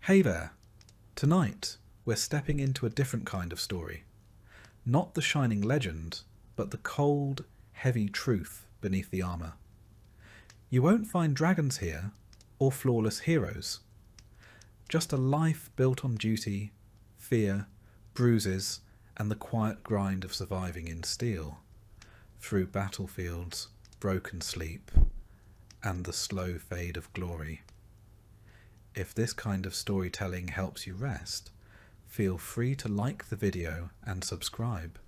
Hey there! Tonight, we're stepping into a different kind of story. Not the shining legend, but the cold, heavy truth beneath the armour. You won't find dragons here, or flawless heroes. Just a life built on duty, fear, bruises, and the quiet grind of surviving in steel, through battlefields, broken sleep, and the slow fade of glory. If this kind of storytelling helps you rest, feel free to like the video and subscribe,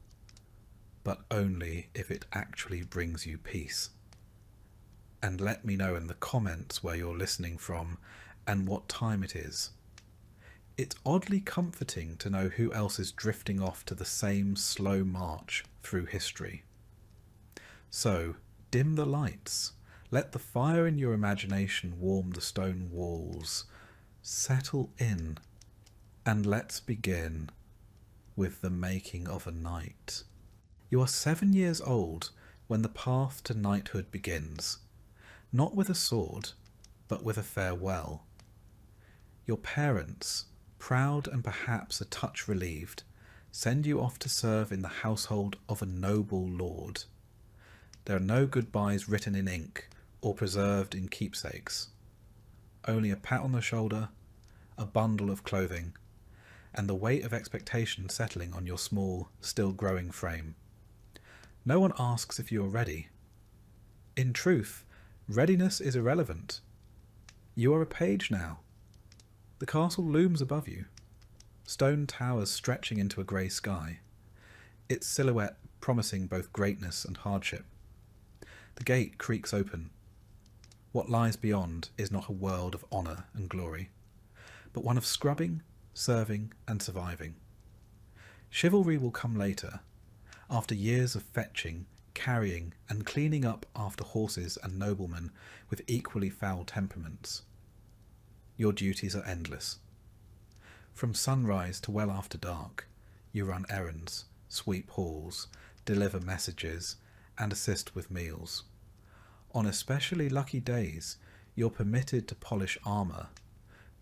but only if it actually brings you peace. And let me know in the comments where you're listening from and what time it is. It's oddly comforting to know who else is drifting off to the same slow march through history. So, dim the lights. Let the fire in your imagination warm the stone walls. Settle in, and let's begin with the making of a knight. You are 7 years old when the path to knighthood begins, not with a sword, but with a farewell. Your parents, proud and perhaps a touch relieved, send you off to serve in the household of a noble lord. There are no goodbyes written in ink or preserved in keepsakes. Only a pat on the shoulder, a bundle of clothing, and the weight of expectation settling on your small, still growing frame. No one asks if you are ready. In truth, readiness is irrelevant. You are a page now. The castle looms above you, stone towers stretching into a grey sky, its silhouette promising both greatness and hardship. The gate creaks open. What lies beyond is not a world of honour and glory, but one of scrubbing, serving, and surviving. Chivalry will come later, after years of fetching, carrying, and cleaning up after horses and noblemen with equally foul temperaments. Your duties are endless. From sunrise to well after dark, you run errands, sweep halls, deliver messages, and assist with meals. On especially lucky days, you're permitted to polish armour,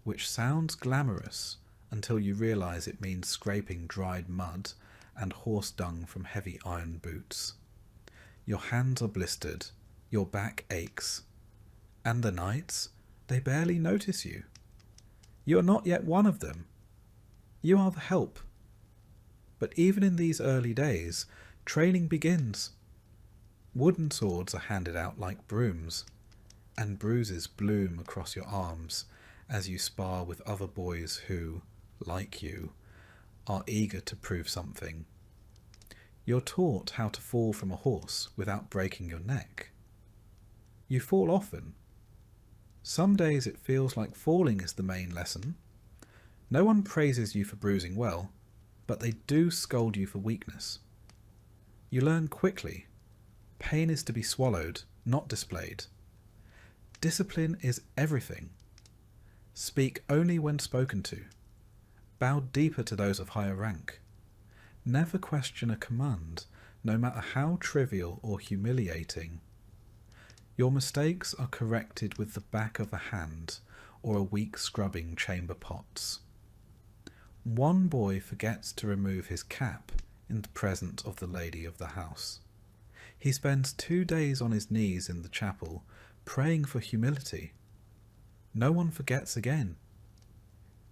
which sounds glamorous until you realise it means scraping dried mud and horse dung from heavy iron boots. Your hands are blistered, your back aches, and the knights, they barely notice you. You are not yet one of them. You are the help. But even in these early days, training begins. Wooden swords are handed out like brooms, and bruises bloom across your arms as you spar with other boys who, like you, are eager to prove something. You're taught how to fall from a horse without breaking your neck. You fall often. Some days it feels like falling is the main lesson. No one praises you for bruising well, but they do scold you for weakness. You learn quickly. Pain is to be swallowed, not displayed. Discipline is everything. Speak only when spoken to. Bow deeper to those of higher rank. Never question a command, no matter how trivial or humiliating. Your mistakes are corrected with the back of a hand or a weak scrubbing chamber pots. One boy forgets to remove his cap in the presence of the lady of the house. He spends 2 days on his knees in the chapel, praying for humility. No one forgets again.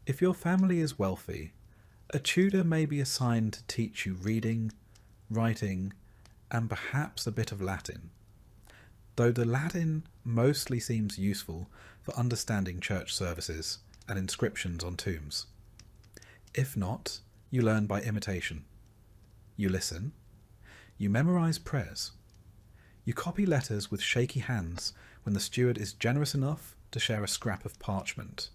If your family is wealthy, a tutor may be assigned to teach you reading, writing, and perhaps a bit of Latin, though the Latin mostly seems useful for understanding church services and inscriptions on tombs. If not, you learn by imitation. You listen. You memorize prayers. You copy letters with shaky hands when the steward is generous enough to share a scrap of parchment.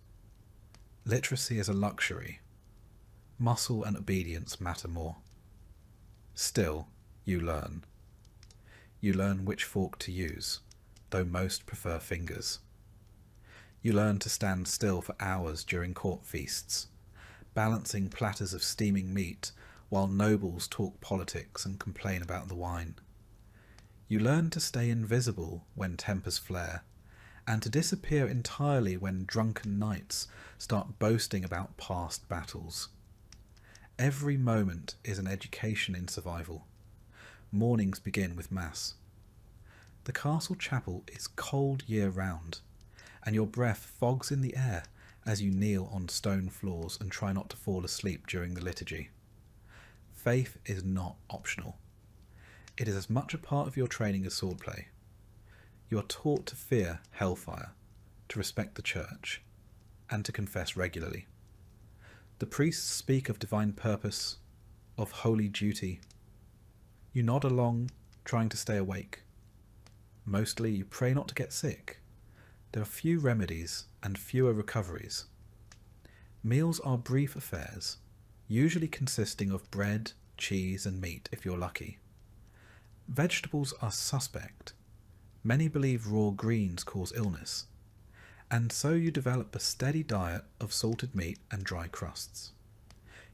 Literacy is a luxury. Muscle and obedience matter more. Still, you learn. You learn which fork to use, though most prefer fingers. You learn to stand still for hours during court feasts, balancing platters of steaming meat while nobles talk politics and complain about the wine. You learn to stay invisible when tempers flare, and to disappear entirely when drunken knights start boasting about past battles. Every moment is an education in survival. Mornings begin with Mass. The castle chapel is cold year-round, and your breath fogs in the air as you kneel on stone floors and try not to fall asleep during the liturgy. Faith is not optional. It is as much a part of your training as swordplay. You are taught to fear hellfire, to respect the church, and to confess regularly. The priests speak of divine purpose, of holy duty. You nod along, trying to stay awake. Mostly you pray not to get sick. There are few remedies and fewer recoveries. Meals are brief affairs, usually consisting of bread, cheese and meat if you're lucky. Vegetables are suspect. Many believe raw greens cause illness, and so you develop a steady diet of salted meat and dry crusts.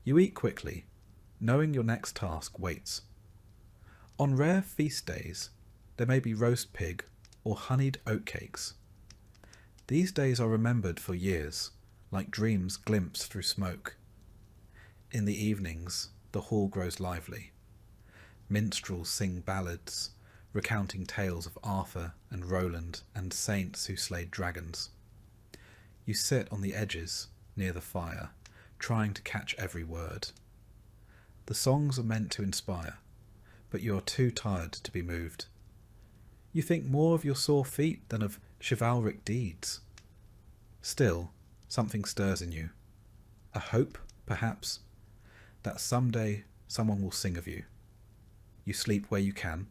You eat quickly, knowing your next task waits. On rare feast days, there may be roast pig or honeyed oatcakes. These days are remembered for years, like dreams glimpsed through smoke. In the evenings, the hall grows lively. Minstrels sing ballads, recounting tales of Arthur and Roland and saints who slayed dragons. You sit on the edges, near the fire, trying to catch every word. The songs are meant to inspire, but you are too tired to be moved. You think more of your sore feet than of chivalric deeds. Still, something stirs in you. A hope, perhaps, that someday someone will sing of you. You sleep where you can,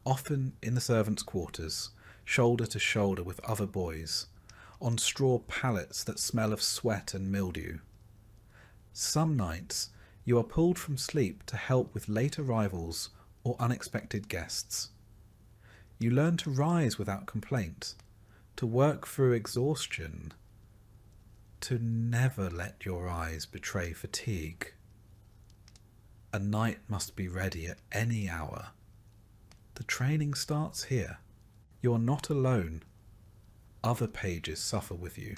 often in the servants' quarters, shoulder to shoulder with other boys, on straw pallets that smell of sweat and mildew. Some nights you are pulled from sleep to help with late arrivals or unexpected guests. You learn to rise without complaint, to work through exhaustion, to never let your eyes betray fatigue. A knight must be ready at any hour. The training starts here. You are not alone. Other pages suffer with you.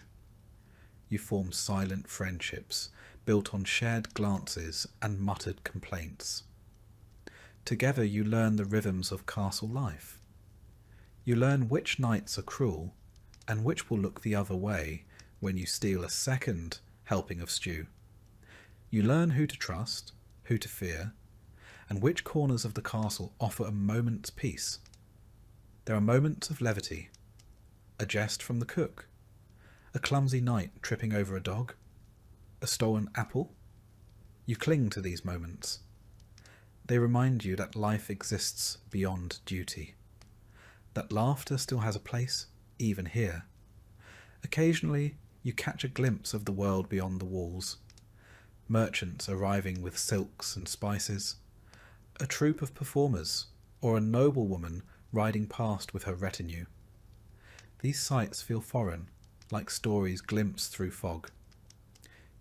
You form silent friendships, built on shared glances and muttered complaints. Together you learn the rhythms of castle life. You learn which knights are cruel, and which will look the other way when you steal a second helping of stew. You learn who to trust, who to fear, and which corners of the castle offer a moment's peace. There are moments of levity, a jest from the cook, a clumsy knight tripping over a dog, a stolen apple. You cling to these moments. They remind you that life exists beyond duty, that laughter still has a place, even here. Occasionally, you catch a glimpse of the world beyond the walls. Merchants arriving with silks and spices, a troupe of performers, or a noblewoman riding past with her retinue. These sights feel foreign, like stories glimpsed through fog.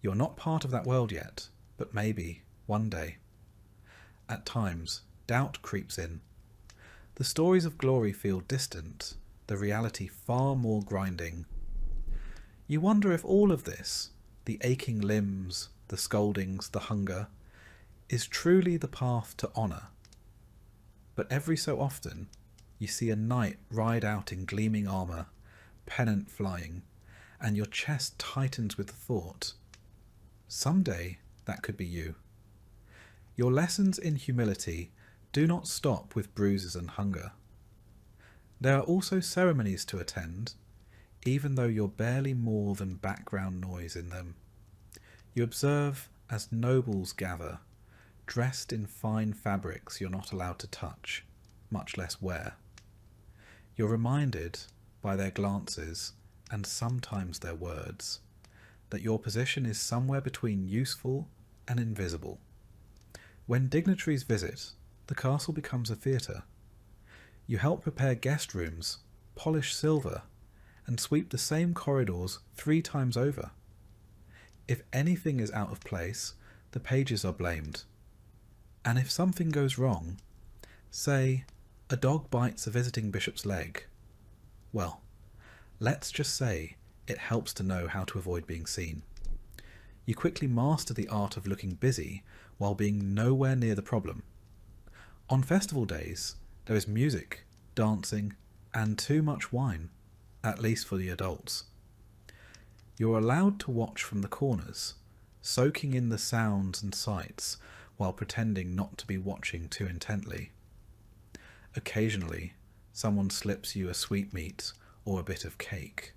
You're not part of that world yet, but maybe, one day. At times, doubt creeps in. The stories of glory feel distant, the reality far more grinding. You wonder if all of this, the aching limbs, the scoldings, the hunger, is truly the path to honour. But every so often, you see a knight ride out in gleaming armour, pennant flying, and your chest tightens with the thought, someday that could be you. Your lessons in humility do not stop with bruises and hunger. There are also ceremonies to attend, even though you're barely more than background noise in them. You observe as nobles gather, dressed in fine fabrics you're not allowed to touch, much less wear. You're reminded, by their glances, and sometimes their words, that your position is somewhere between useful and invisible. When dignitaries visit, the castle becomes a theatre. You help prepare guest rooms, polish silver, and sweep the same corridors 3 times over. If anything is out of place, the pages are blamed. And if something goes wrong, say, a dog bites a visiting bishop's leg, well, Let's just say it helps to know how to avoid being seen. You quickly master the art of looking busy while being nowhere near the problem. On festival days, there is music, dancing, and too much wine, at least for the adults. You're allowed to watch from the corners, soaking in the sounds and sights while pretending not to be watching too intently. Occasionally, someone slips you a sweetmeat or a bit of cake,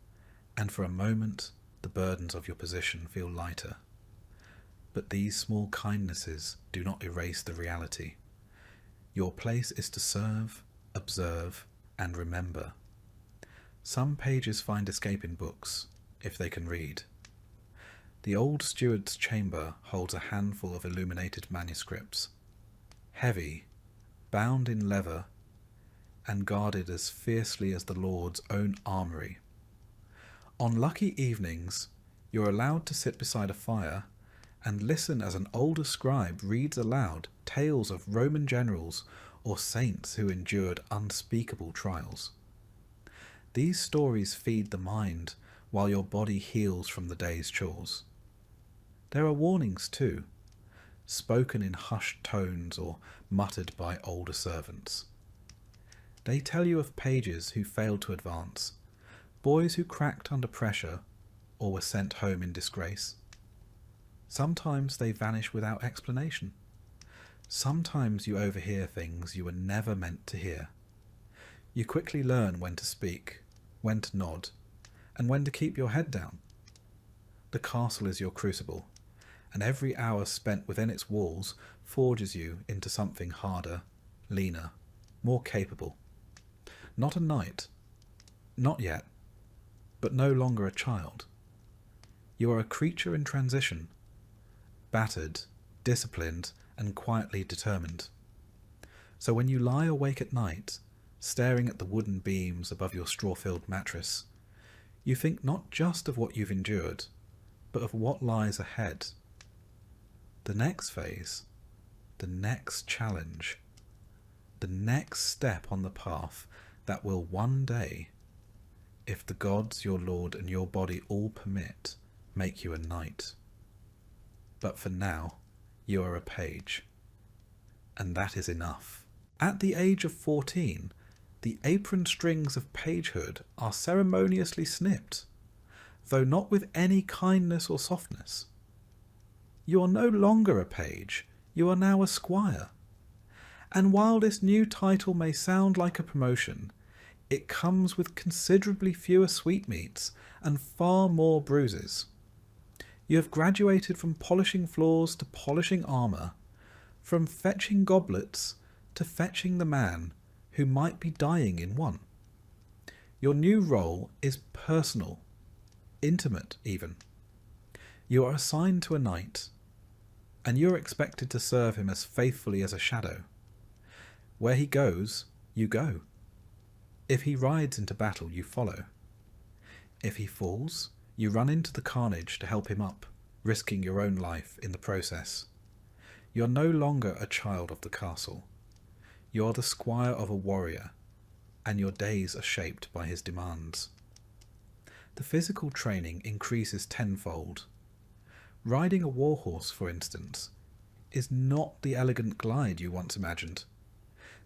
and for a moment the burdens of your position feel lighter. But these small kindnesses do not erase the reality. Your place is to serve, observe, and remember. Some pages find escape in books, if they can read. The old steward's chamber holds a handful of illuminated manuscripts, heavy, bound in leather, and guarded as fiercely as the Lord's own armoury. On lucky evenings, you're allowed to sit beside a fire and listen as an older scribe reads aloud tales of Roman generals or saints who endured unspeakable trials. These stories feed the mind while your body heals from the day's chores. There are warnings too, spoken in hushed tones or muttered by older servants. They tell you of pages who failed to advance, boys who cracked under pressure or were sent home in disgrace. Sometimes they vanish without explanation. Sometimes you overhear things you were never meant to hear. You quickly learn when to speak, when to nod, and when to keep your head down. The castle is your crucible, and every hour spent within its walls forges you into something harder, leaner, more capable. Not a knight, not yet, but no longer a child. You are a creature in transition, battered, disciplined, and quietly determined. So when you lie awake at night, staring at the wooden beams above your straw-filled mattress, you think not just of what you've endured, but of what lies ahead. The next phase, the next challenge, the next step on the path that will one day, if the gods, your lord, and your body all permit, make you a knight. But for now, you are a page, and that is enough. At the age of 14, the apron strings of pagehood are ceremoniously snipped, though not with any kindness or softness. You are no longer a page, you are now a squire. And while this new title may sound like a promotion, it comes with considerably fewer sweetmeats and far more bruises. You have graduated from polishing floors to polishing armour, from fetching goblets to fetching the man who might be dying in one. Your new role is personal, intimate even. You are assigned to a knight, and you are expected to serve him as faithfully as a shadow. Where he goes, you go. If he rides into battle, you follow. If he falls, you run into the carnage to help him up, risking your own life in the process. You are no longer a child of the castle. You are the squire of a warrior, and your days are shaped by his demands. The physical training increases tenfold. Riding a warhorse, for instance, is not the elegant glide you once imagined.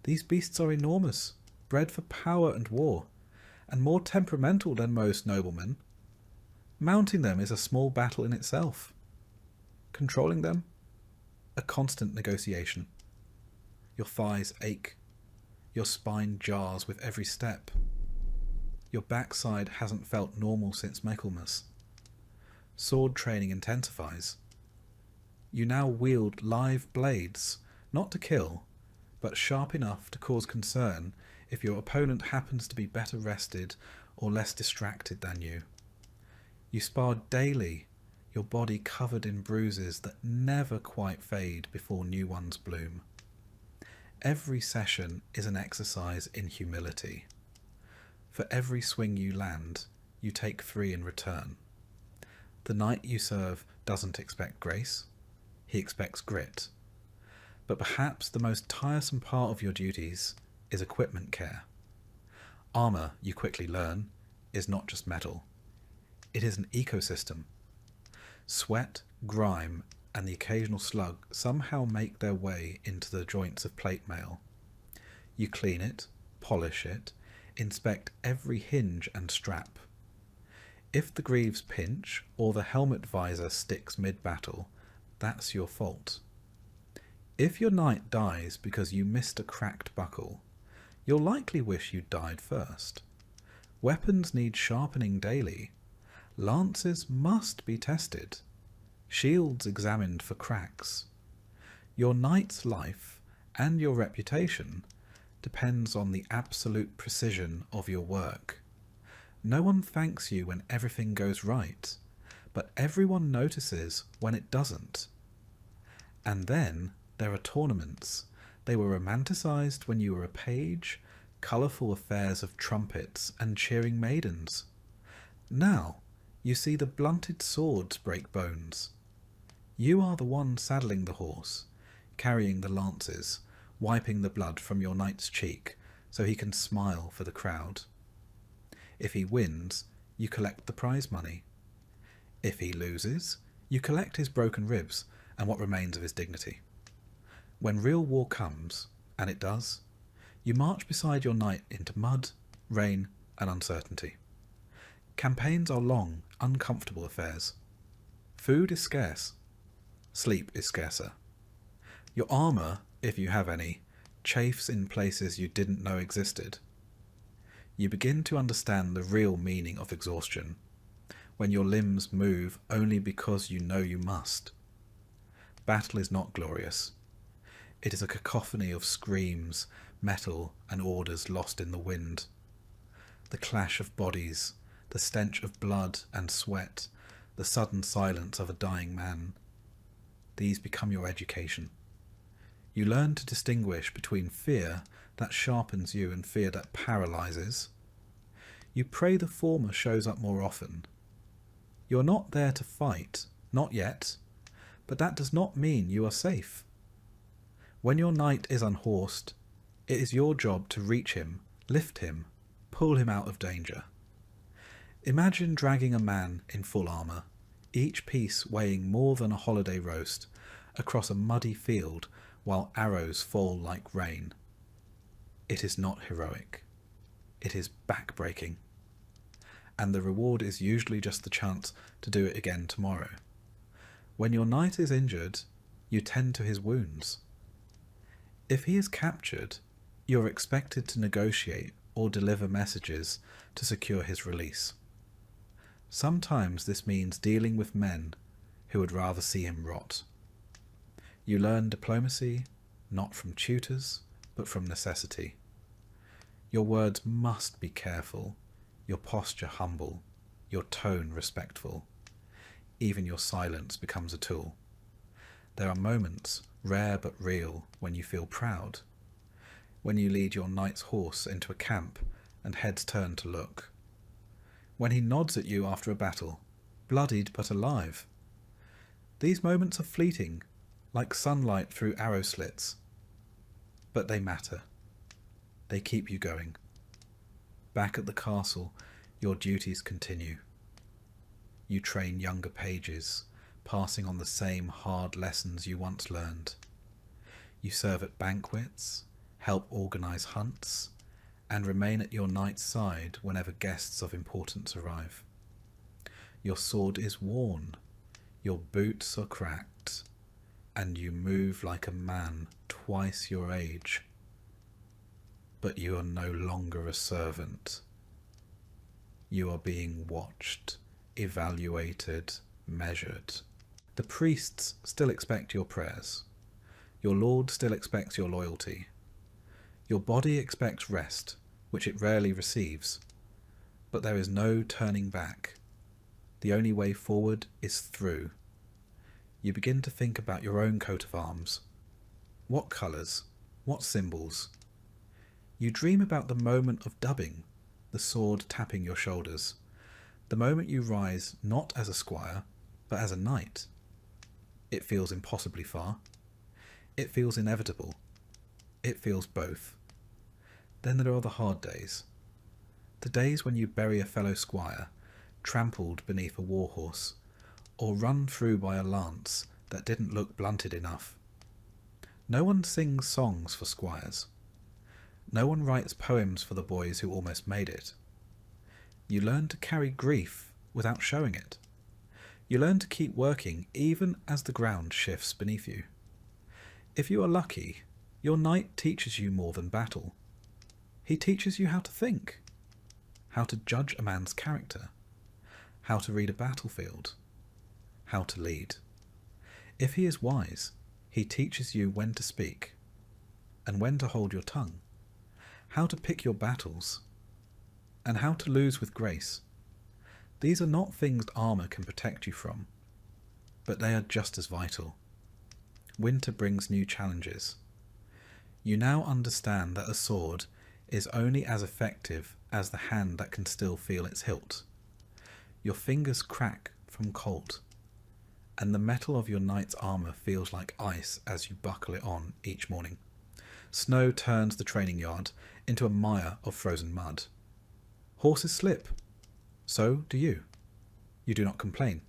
These beasts are enormous, bred for power and war, and more temperamental than most noblemen. Mounting them is a small battle in itself. Controlling them, a constant negotiation. Your thighs ache. Your spine jars with every step. Your backside hasn't felt normal since Michaelmas. Sword training intensifies. You now wield live blades, not to kill, but sharp enough to cause concern if your opponent happens to be better rested or less distracted than you. You spar daily, your body covered in bruises that never quite fade before new ones bloom. Every session is an exercise in humility. For every swing you land, you take 3 in return. The knight you serve doesn't expect grace, he expects grit. But perhaps the most tiresome part of your duties is equipment care. Armour, you quickly learn, is not just metal. It is an ecosystem. Sweat, grime, and the occasional slug somehow make their way into the joints of plate mail. You clean it, polish it, inspect every hinge and strap. If the greaves pinch or the helmet visor sticks mid-battle, that's your fault. If your knight dies because you missed a cracked buckle, you'll likely wish you'd died first. Weapons need sharpening daily. Lances must be tested. Shields examined for cracks. Your knight's life and your reputation depends on the absolute precision of your work. No one thanks you when everything goes right, but everyone notices when it doesn't. And then there are tournaments. They were romanticised when you were a page, colourful affairs of trumpets and cheering maidens. Now you see the blunted swords break bones. You are the one saddling the horse, carrying the lances, wiping the blood from your knight's cheek so he can smile for the crowd. If he wins, you collect the prize money. If he loses, you collect his broken ribs and what remains of his dignity. When real war comes, and it does, you march beside your knight into mud, rain, and uncertainty. Campaigns are long, uncomfortable affairs. Food is scarce. Sleep is scarcer. Your armour, if you have any, chafes in places you didn't know existed. You begin to understand the real meaning of exhaustion, when your limbs move only because you know you must. Battle is not glorious. It is a cacophony of screams, metal, and orders lost in the wind. The clash of bodies, the stench of blood and sweat, the sudden silence of a dying man. These become your education. You learn to distinguish between fear that sharpens you and fear that paralyzes. You pray the former shows up more often. You're not there to fight, not yet, but that does not mean you are safe. When your knight is unhorsed, it is your job to reach him, lift him, pull him out of danger. Imagine dragging a man in full armour, each piece weighing more than a holiday roast, across a muddy field while arrows fall like rain. It is not heroic. It is back-breaking. And the reward is usually just the chance to do it again tomorrow. When your knight is injured, you tend to his wounds. If he is captured, you're expected to negotiate or deliver messages to secure his release. Sometimes this means dealing with men who would rather see him rot. You learn diplomacy, not from tutors, but from necessity. Your words must be careful, your posture humble, your tone respectful. Even your silence becomes a tool. There are moments, rare but real, when you feel proud. When you lead your knight's horse into a camp and heads turn to look. When he nods at you after a battle, bloodied but alive. These moments are fleeting, like sunlight through arrow slits. But they matter. They keep you going. Back at the castle, your duties continue. You train younger pages, passing on the same hard lessons you once learned. You serve at banquets, help organise hunts, and remain at your knight's side whenever guests of importance arrive. Your sword is worn, your boots are cracked, and you move like a man twice your age. But you are no longer a servant. You are being watched, evaluated, measured. The priests still expect your prayers. Your lord still expects your loyalty. Your body expects rest, which it rarely receives. But there is no turning back. The only way forward is through. You begin to think about your own coat of arms. What colours? What symbols? You dream about the moment of dubbing, the sword tapping your shoulders, the moment you rise not as a squire, but as a knight. It feels impossibly far. It feels inevitable. It feels both. Then there are the hard days. The days when you bury a fellow squire, trampled beneath a warhorse, or run through by a lance that didn't look blunted enough. No one sings songs for squires. No one writes poems for the boys who almost made it. You learn to carry grief without showing it. You learn to keep working even as the ground shifts beneath you. If you are lucky, your knight teaches you more than battle. He teaches you how to think, how to judge a man's character, how to read a battlefield, how to lead. If he is wise, he teaches you when to speak and when to hold your tongue, how to pick your battles, and how to lose with grace. These are not things armour can protect you from, but they are just as vital. Winter brings new challenges. You now understand that a sword is only as effective as the hand that can still feel its hilt. Your fingers crack from cold, and the metal of your knight's armour feels like ice as you buckle it on each morning. Snow turns the training yard into a mire of frozen mud. Horses slip. So do you. You do not complain.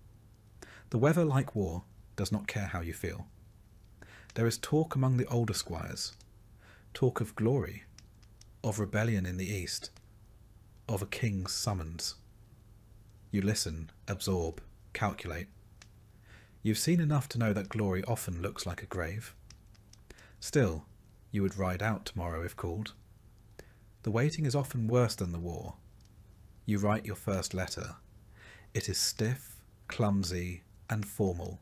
The weather, like war, does not care how you feel. There is talk among the older squires, talk of glory, of rebellion in the east, of a king's summons. You listen, absorb, calculate. You've seen enough to know that glory often looks like a grave. Still, you would ride out tomorrow if called. The waiting is often worse than the war. You write your first letter. It is stiff, clumsy, and formal,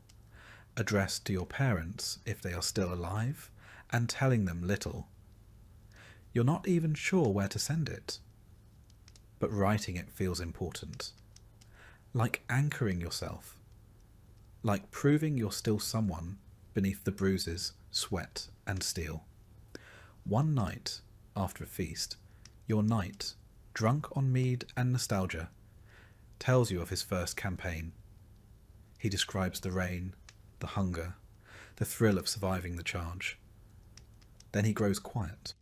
addressed to your parents if they are still alive, and telling them little. You're not even sure where to send it, but writing it feels important. Like anchoring yourself, like proving you're still someone beneath the bruises, sweat, and steel. One night, after a feast, your knight, drunk on mead and nostalgia, tells you of his first campaign. He describes the rain, the hunger, the thrill of surviving the charge. Then he grows quiet.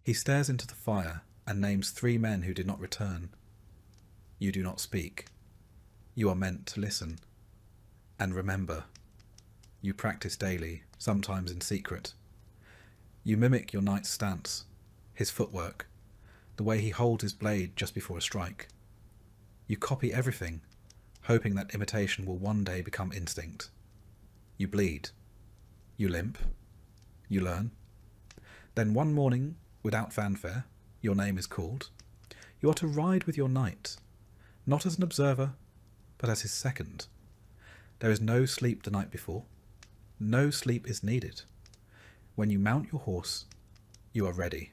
He stares into the fire and names 3 men who did not return. You do not speak. You are meant to listen. And remember, you practice daily, sometimes in secret. You mimic your knight's stance, his footwork, the way he holds his blade just before a strike. You copy everything, hoping that imitation will one day become instinct. You bleed. You limp. You learn. Then one morning, without fanfare, your name is called. You are to ride with your knight, not as an observer, but as his second. There is no sleep the night before. No sleep is needed. When you mount your horse, you are ready.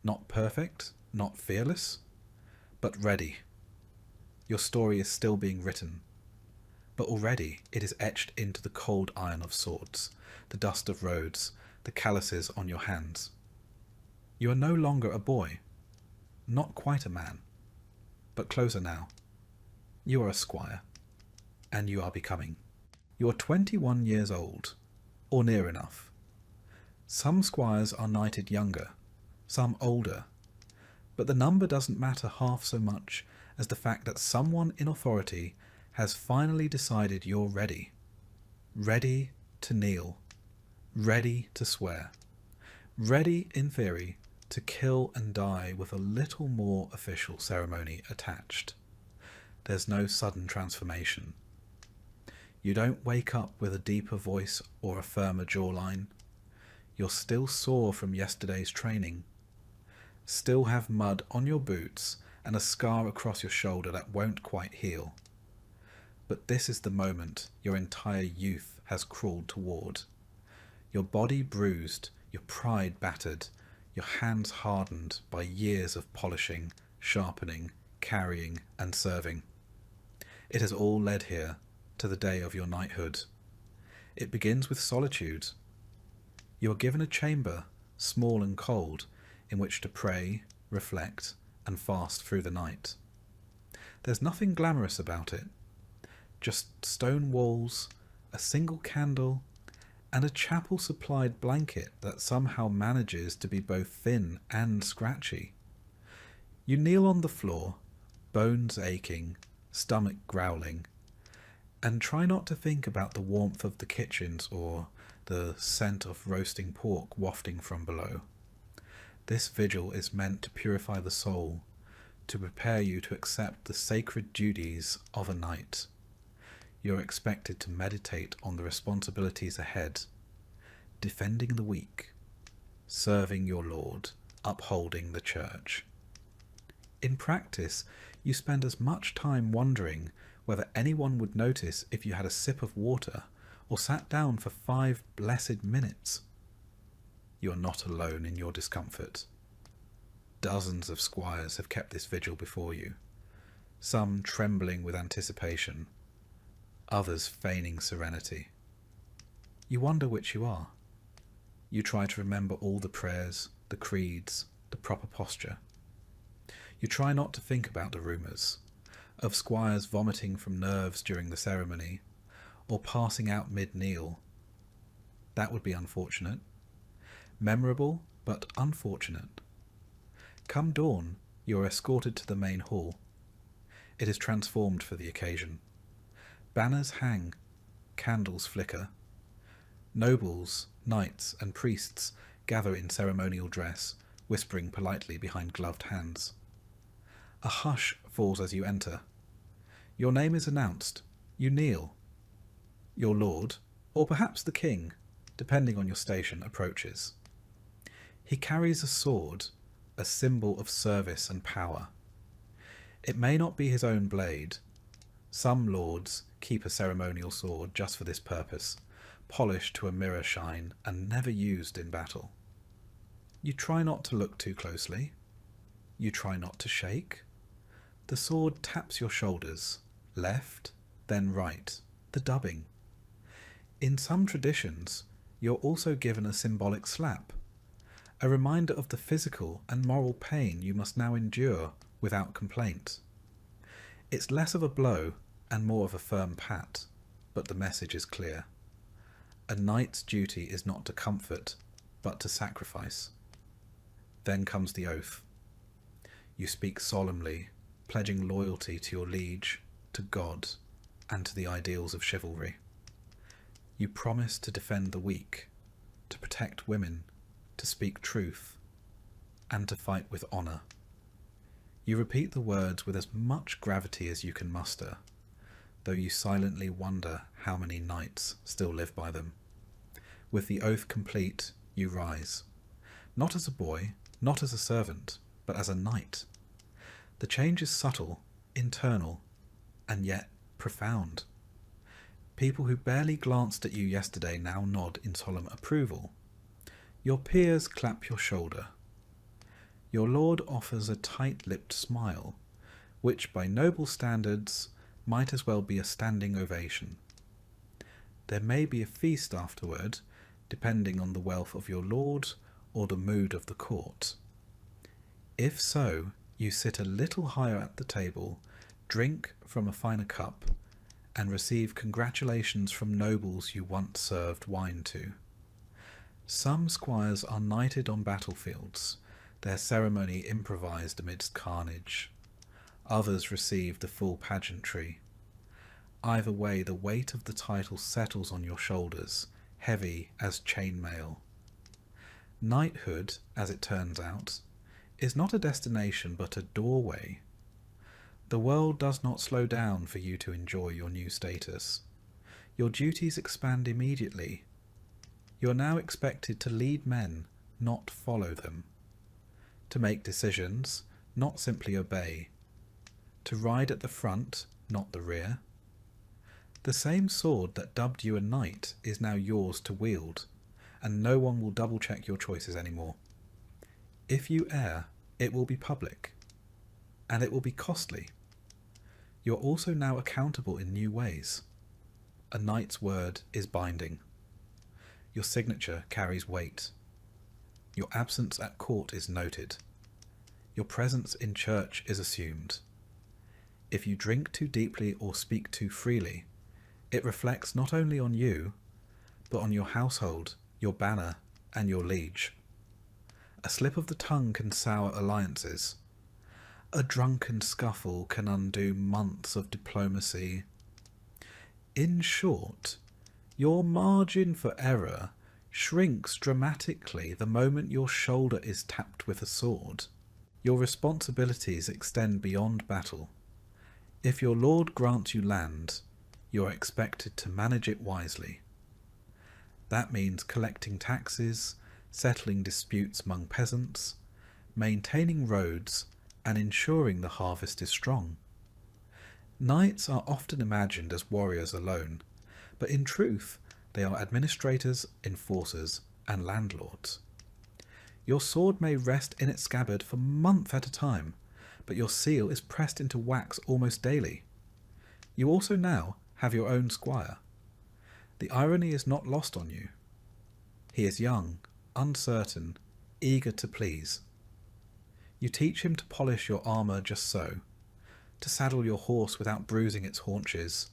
Not perfect, not fearless, but ready. Your story is still being written, but already it is etched into the cold iron of swords, the dust of roads, the calluses on your hands. You are no longer a boy, not quite a man, but closer now. You are a squire, and you are becoming. You are 21 years old, or near enough. Some squires are knighted younger, some older, but the number doesn't matter half so much as the fact that someone in authority has finally decided you're ready. Ready to kneel. Ready to swear. Ready, in theory, to kill and die with a little more official ceremony attached. There's no sudden transformation. You don't wake up with a deeper voice or a firmer jawline. You're still sore from yesterday's training. Still have mud on your boots and a scar across your shoulder that won't quite heal. But this is the moment your entire youth has crawled toward. Your body bruised, your pride battered, your hands hardened by years of polishing, sharpening, carrying, and serving. It has all led here, to the day of your knighthood. It begins with solitude. You are given a chamber, small and cold, in which to pray, reflect, and fast through the night. There's nothing glamorous about it. Just stone walls, a single candle, and a chapel-supplied blanket that somehow manages to be both thin and scratchy. You kneel on the floor, bones aching, stomach growling, and try not to think about the warmth of the kitchens or the scent of roasting pork wafting from below. This vigil is meant to purify the soul, to prepare you to accept the sacred duties of a night. You're expected to meditate on the responsibilities ahead, defending the weak, serving your Lord, upholding the church. In practice, you spend as much time wondering whether anyone would notice if you had a sip of water or sat down for 5 blessed minutes. You are not alone in your discomfort. Dozens of squires have kept this vigil before you, some trembling with anticipation, others feigning serenity. You wonder which you are. You try to remember all the prayers, the creeds, the proper posture. You try not to think about the rumours of squires vomiting from nerves during the ceremony, or passing out mid-kneel. That would be unfortunate. Memorable, but unfortunate. Come dawn, you are escorted to the main hall. It is transformed for the occasion. Banners hang, candles flicker. Nobles, knights, and priests gather in ceremonial dress, whispering politely behind gloved hands. A hush falls as you enter. Your name is announced. You kneel. Your lord, or perhaps the king, depending on your station, approaches. He carries a sword, a symbol of service and power. It may not be his own blade. Some lords keep a ceremonial sword just for this purpose, polished to a mirror shine and never used in battle. You try not to look too closely. You try not to shake. The sword taps your shoulders, left, then right, the dubbing. In some traditions, you're also given a symbolic slap, a reminder of the physical and moral pain you must now endure without complaint. It's less of a blow and more of a firm pat, but the message is clear. A knight's duty is not to comfort, but to sacrifice. Then comes the oath. You speak solemnly, pledging loyalty to your liege, to God, and to the ideals of chivalry. You promise to defend the weak, to protect women, to speak truth, and to fight with honour. You repeat the words with as much gravity as you can muster, though you silently wonder how many knights still live by them. With the oath complete, you rise, not as a boy, not as a servant, but as a knight. The change is subtle, internal, and yet profound. People who barely glanced at you yesterday now nod in solemn approval. Your peers clap your shoulder. Your lord offers a tight-lipped smile, which by noble standards might as well be a standing ovation. There may be a feast afterward, depending on the wealth of your lord or the mood of the court. If so, you sit a little higher at the table, drink from a finer cup, and receive congratulations from nobles you once served wine to. Some squires are knighted on battlefields, their ceremony improvised amidst carnage. Others receive the full pageantry. Either way, the weight of the title settles on your shoulders, heavy as chainmail. Knighthood, as it turns out, is not a destination but a doorway. The world does not slow down for you to enjoy your new status. Your duties expand immediately. You are now expected to lead men, not follow them. To make decisions, not simply obey. To ride at the front, not the rear. The same sword that dubbed you a knight is now yours to wield, and no one will double-check your choices anymore. If you err, it will be public, and it will be costly. You're also now accountable in new ways. A knight's word is binding. Your signature carries weight. Your absence at court is noted. Your presence in church is assumed. If you drink too deeply or speak too freely, it reflects not only on you, but on your household, your banner, and your liege. A slip of the tongue can sour alliances. A drunken scuffle can undo months of diplomacy. In short, your margin for error shrinks dramatically the moment your shoulder is tapped with a sword. Your responsibilities extend beyond battle. If your lord grants you land, you are expected to manage it wisely. That means collecting taxes, settling disputes among peasants, maintaining roads, and ensuring the harvest is strong. Knights are often imagined as warriors alone, but in truth they are administrators, enforcers, and landlords. Your sword may rest in its scabbard for months at a time, but your seal is pressed into wax almost daily. You also now have your own squire. The irony is not lost on you. He is young, uncertain, eager to please. You teach him to polish your armour just so, to saddle your horse without bruising its haunches,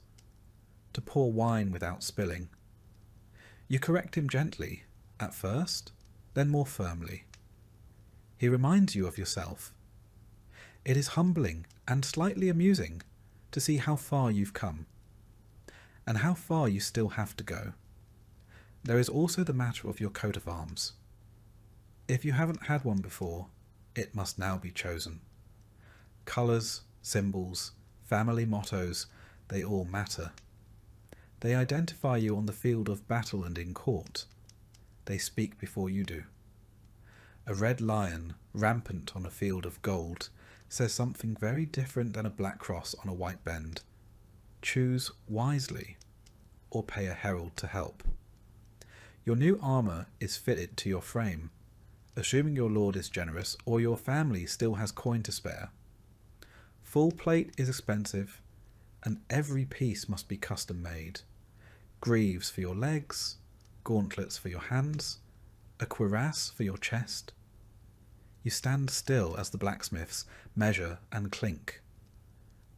to pour wine without spilling. You correct him gently, at first, then more firmly. He reminds you of yourself. It is humbling and slightly amusing to see how far you've come, and how far you still have to go. There is also the matter of your coat of arms. If you haven't had one before, it must now be chosen. Colours, symbols, family mottos, they all matter. They identify you on the field of battle and in court. They speak before you do. A red lion, rampant on a field of gold, says something very different than a black cross on a white bend. Choose wisely, or pay a herald to help. Your new armour is fitted to your frame, assuming your lord is generous or your family still has coin to spare. Full plate is expensive, and every piece must be custom made. Greaves for your legs, gauntlets for your hands, a cuirass for your chest. You stand still as the blacksmiths measure and clink,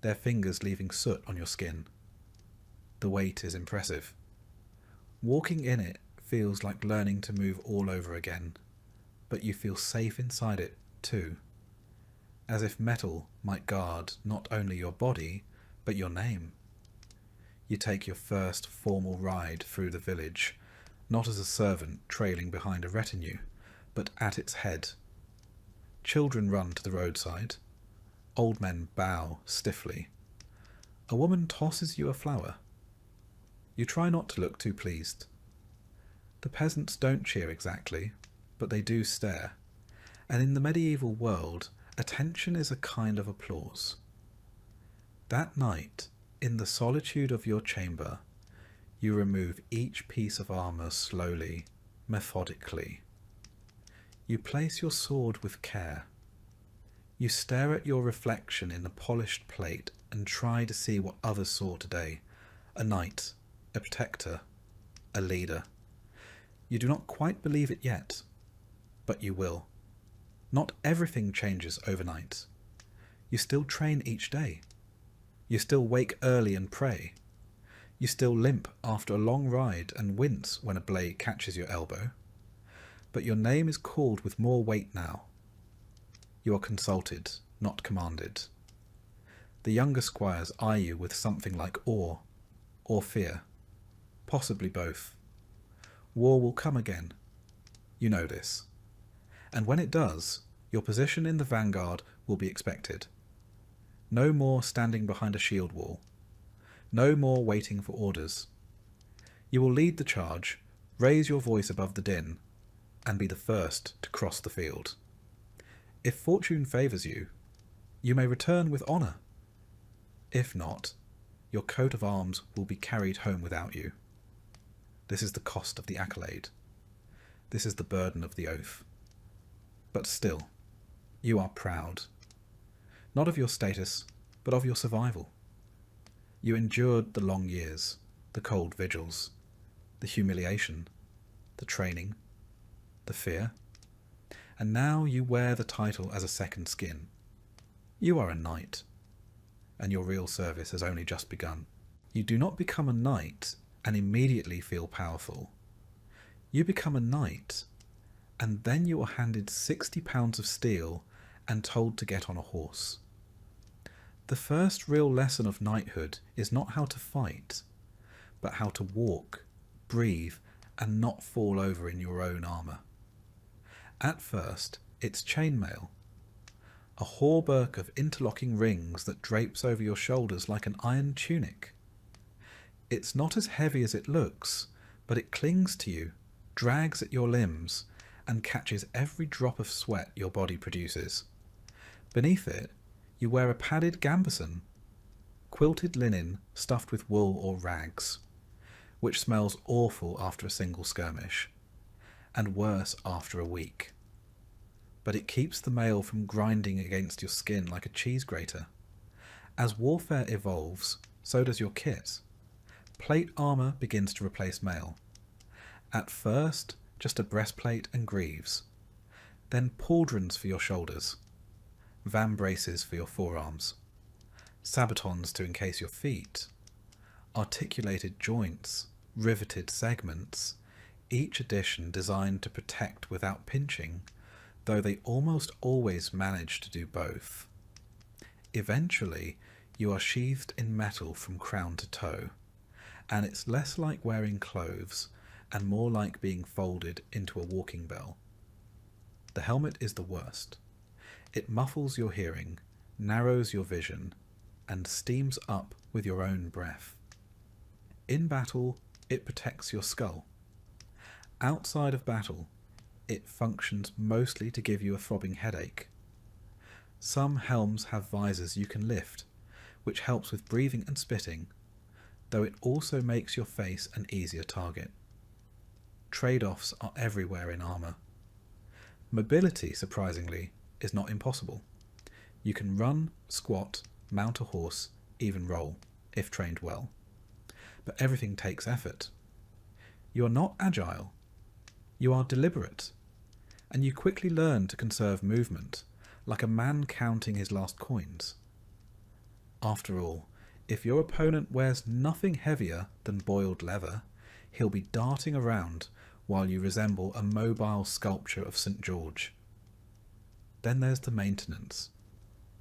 their fingers leaving soot on your skin. The weight is impressive. Walking in it feels like learning to move all over again, but you feel safe inside it too, as if metal might guard not only your body, but your name. You take your first formal ride through the village, not as a servant trailing behind a retinue, but at its head. Children run to the roadside. Old men bow stiffly. A woman tosses you a flower. You try not to look too pleased. The peasants don't cheer exactly, but they do stare, and in the medieval world, attention is a kind of applause. That night, in the solitude of your chamber, you remove each piece of armour slowly, methodically. You place your sword with care. You stare at your reflection in the polished plate and try to see what others saw today. A knight, a protector, a leader. You do not quite believe it yet, but you will. Not everything changes overnight. You still train each day. You still wake early and pray. You still limp after a long ride and wince when a blade catches your elbow. But your name is called with more weight now. You are consulted, not commanded. The younger squires eye you with something like awe or fear, possibly both. War will come again. You know this. And when it does, your position in the vanguard will be expected. No more standing behind a shield wall. No more waiting for orders. You will lead the charge, raise your voice above the din, and be the first to cross the field. If fortune favours you, you may return with honour. If not, your coat of arms will be carried home without you. This is the cost of the accolade. This is the burden of the oath. But still, you are proud. Not of your status, but of your survival. You endured the long years, the cold vigils, the humiliation, the training, the fear, and now you wear the title as a second skin. You are a knight, and your real service has only just begun. You do not become a knight and immediately feel powerful. You become a knight, and then you are handed 60 pounds of steel and told to get on a horse. The first real lesson of knighthood is not how to fight, but how to walk, breathe, and not fall over in your own armour. At first, it's chainmail, a hauberk of interlocking rings that drapes over your shoulders like an iron tunic. It's not as heavy as it looks, but it clings to you, drags at your limbs, and catches every drop of sweat your body produces. Beneath it, you wear a padded gambeson, quilted linen stuffed with wool or rags, which smells awful after a single skirmish, and worse after a week. But it keeps the mail from grinding against your skin like a cheese grater. As warfare evolves, so does your kit. Plate armour begins to replace mail. At first, just a breastplate and greaves, then pauldrons for your shoulders, vambraces for your forearms, sabatons to encase your feet, articulated joints, riveted segments, each addition designed to protect without pinching, though they almost always manage to do both. Eventually, you are sheathed in metal from crown to toe, and it's less like wearing clothes and more like being folded into a walking bell. The helmet is the worst. It muffles your hearing, narrows your vision, and steams up with your own breath. In battle, it protects your skull. Outside of battle, it functions mostly to give you a throbbing headache. Some helms have visors you can lift, which helps with breathing and spitting, though it also makes your face an easier target. Trade-offs are everywhere in armour. Mobility, surprisingly, is not impossible. You can run, squat, mount a horse, even roll, if trained well. But everything takes effort. You are not agile. You are deliberate. And you quickly learn to conserve movement, like a man counting his last coins. After all, if your opponent wears nothing heavier than boiled leather, he'll be darting around while you resemble a mobile sculpture of St. George. Then there's the maintenance.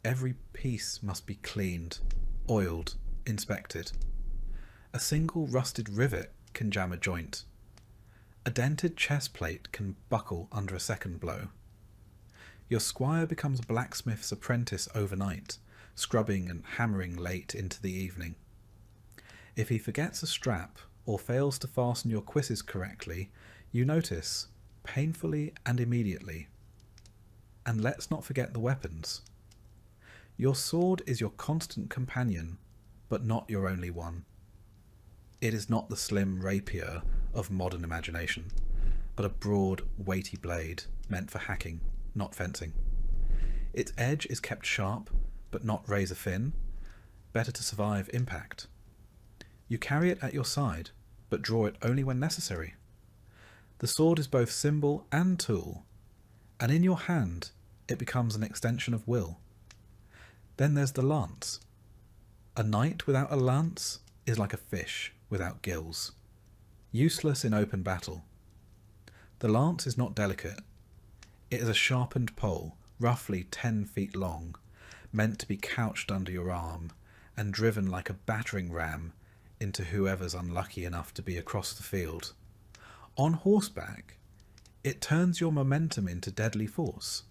Every piece must be cleaned, oiled, inspected. A single rusted rivet can jam a joint. A dented chest plate can buckle under a second blow. Your squire becomes a blacksmith's apprentice overnight, scrubbing and hammering late into the evening. If he forgets a strap or fails to fasten your cuisses correctly, you notice, painfully and immediately. And let's not forget the weapons. Your sword is your constant companion, but not your only one. It is not the slim rapier of modern imagination, but a broad, weighty blade meant for hacking, not fencing. Its edge is kept sharp, but not razor thin, better to survive impact. You carry it at your side, but draw it only when necessary. The sword is both symbol and tool, and in your hand it becomes an extension of will. Then there's the lance. A knight without a lance is like a fish without gills, useless in open battle. The lance is not delicate. It is a sharpened pole, roughly 10 feet long, meant to be couched under your arm and driven like a battering ram into whoever's unlucky enough to be across the field. On horseback, it turns your momentum into deadly force,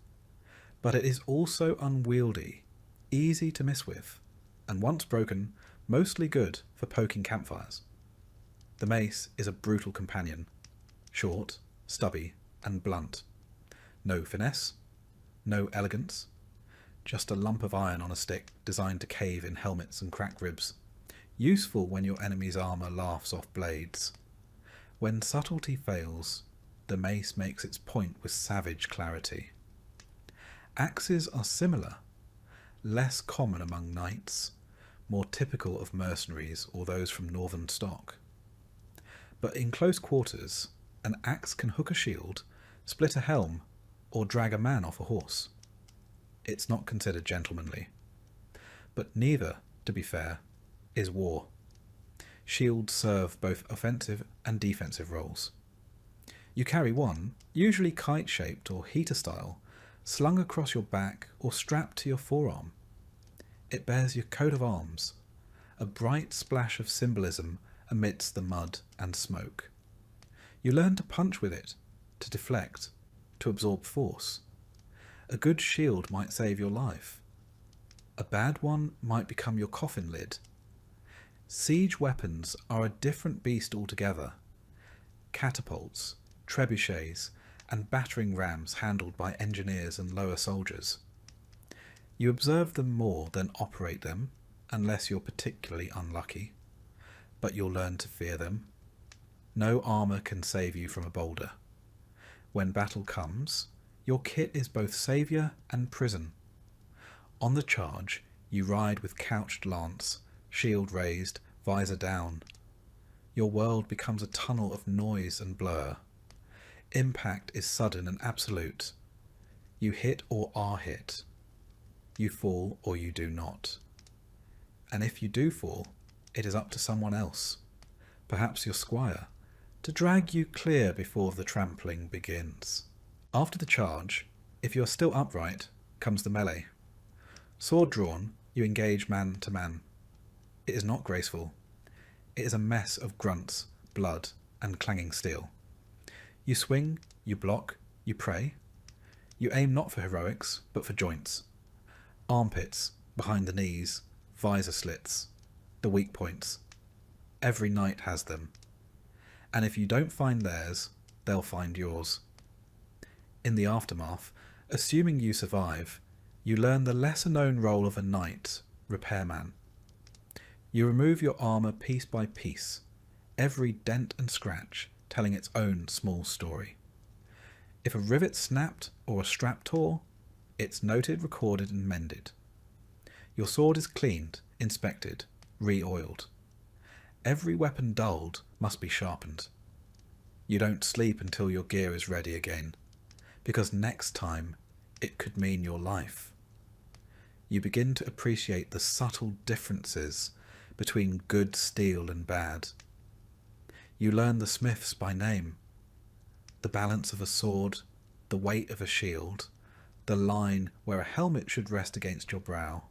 but it is also unwieldy, easy to miss with, and once broken, mostly good for poking campfires. The mace is a brutal companion, short, stubby, and blunt. No finesse, no elegance, just a lump of iron on a stick designed to cave in helmets and crack ribs, useful when your enemy's armour laughs off blades. When subtlety fails, the mace makes its point with savage clarity. Axes are similar, less common among knights, more typical of mercenaries or those from northern stock. But in close quarters, an axe can hook a shield, split a helm, or drag a man off a horse. It's not considered gentlemanly. But neither, to be fair, is war. Shields serve both offensive and defensive roles. You carry one, usually kite-shaped or heater style, slung across your back or strapped to your forearm. It bears your coat of arms, a bright splash of symbolism amidst the mud and smoke. You learn to punch with it, to deflect, to absorb force. A good shield might save your life. A bad one might become your coffin lid. Siege weapons are a different beast altogether. Catapults, trebuchets, and battering rams handled by engineers and lower soldiers. You observe them more than operate them, unless you're particularly unlucky, but you'll learn to fear them. No armour can save you from a boulder. When battle comes, your kit is both saviour and prison. On the charge, you ride with couched lance, shield raised, visor down. Your world becomes a tunnel of noise and blur. Impact is sudden and absolute. You hit or are hit. You fall or you do not. And if you do fall, it is up to someone else, perhaps your squire, to drag you clear before the trampling begins. After the charge, if you are still upright, comes the melee. Sword drawn, you engage man to man. It is not graceful. It is a mess of grunts, blood, and clanging steel. You swing, you block, you pray. You aim not for heroics, but for joints. Armpits, behind the knees, visor slits, the weak points. Every knight has them. And if you don't find theirs, they'll find yours. In the aftermath, assuming you survive, you learn the lesser-known role of a knight, repairman. You remove your armour piece by piece, every dent and scratch telling its own small story. If a rivet snapped or a strap tore, it's noted, recorded and mended. Your sword is cleaned, inspected, re-oiled. Every weapon dulled must be sharpened. You don't sleep until your gear is ready again, because next time it could mean your life. You begin to appreciate the subtle differences between good steel and bad. You learn the smiths by name, the balance of a sword, the weight of a shield, the line where a helmet should rest against your brow,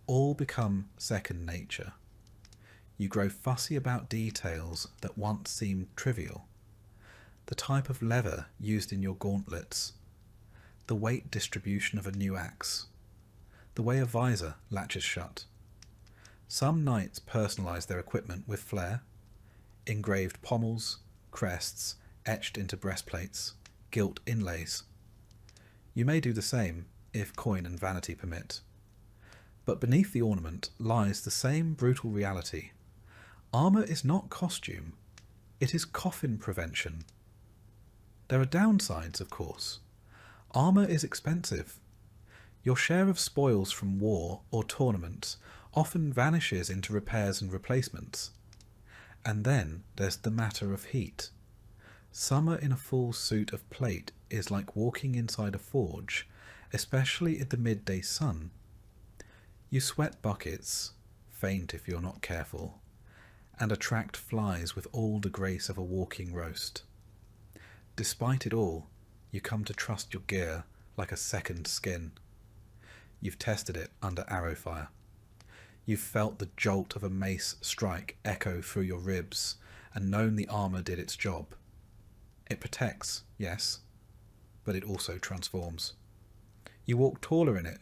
all become second nature. You grow fussy about details that once seemed trivial. The type of leather used in your gauntlets, the weight distribution of a new axe, the way a visor latches shut. Some knights personalise their equipment with flair, engraved pommels, crests, etched into breastplates, gilt inlays. You may do the same, if coin and vanity permit. But beneath the ornament lies the same brutal reality. Armour is not costume, it is coffin prevention. There are downsides, of course. Armour is expensive. Your share of spoils from war or tournaments often vanishes into repairs and replacements. And then there's the matter of heat. Summer in a full suit of plate is like walking inside a forge, especially in the midday sun. You sweat buckets, faint if you're not careful, and attract flies with all the grace of a walking roast. Despite it all, you come to trust your gear like a second skin. You've tested it under arrow fire. You've felt the jolt of a mace strike echo through your ribs and known the armour did its job. It protects, yes, but it also transforms. You walk taller in it.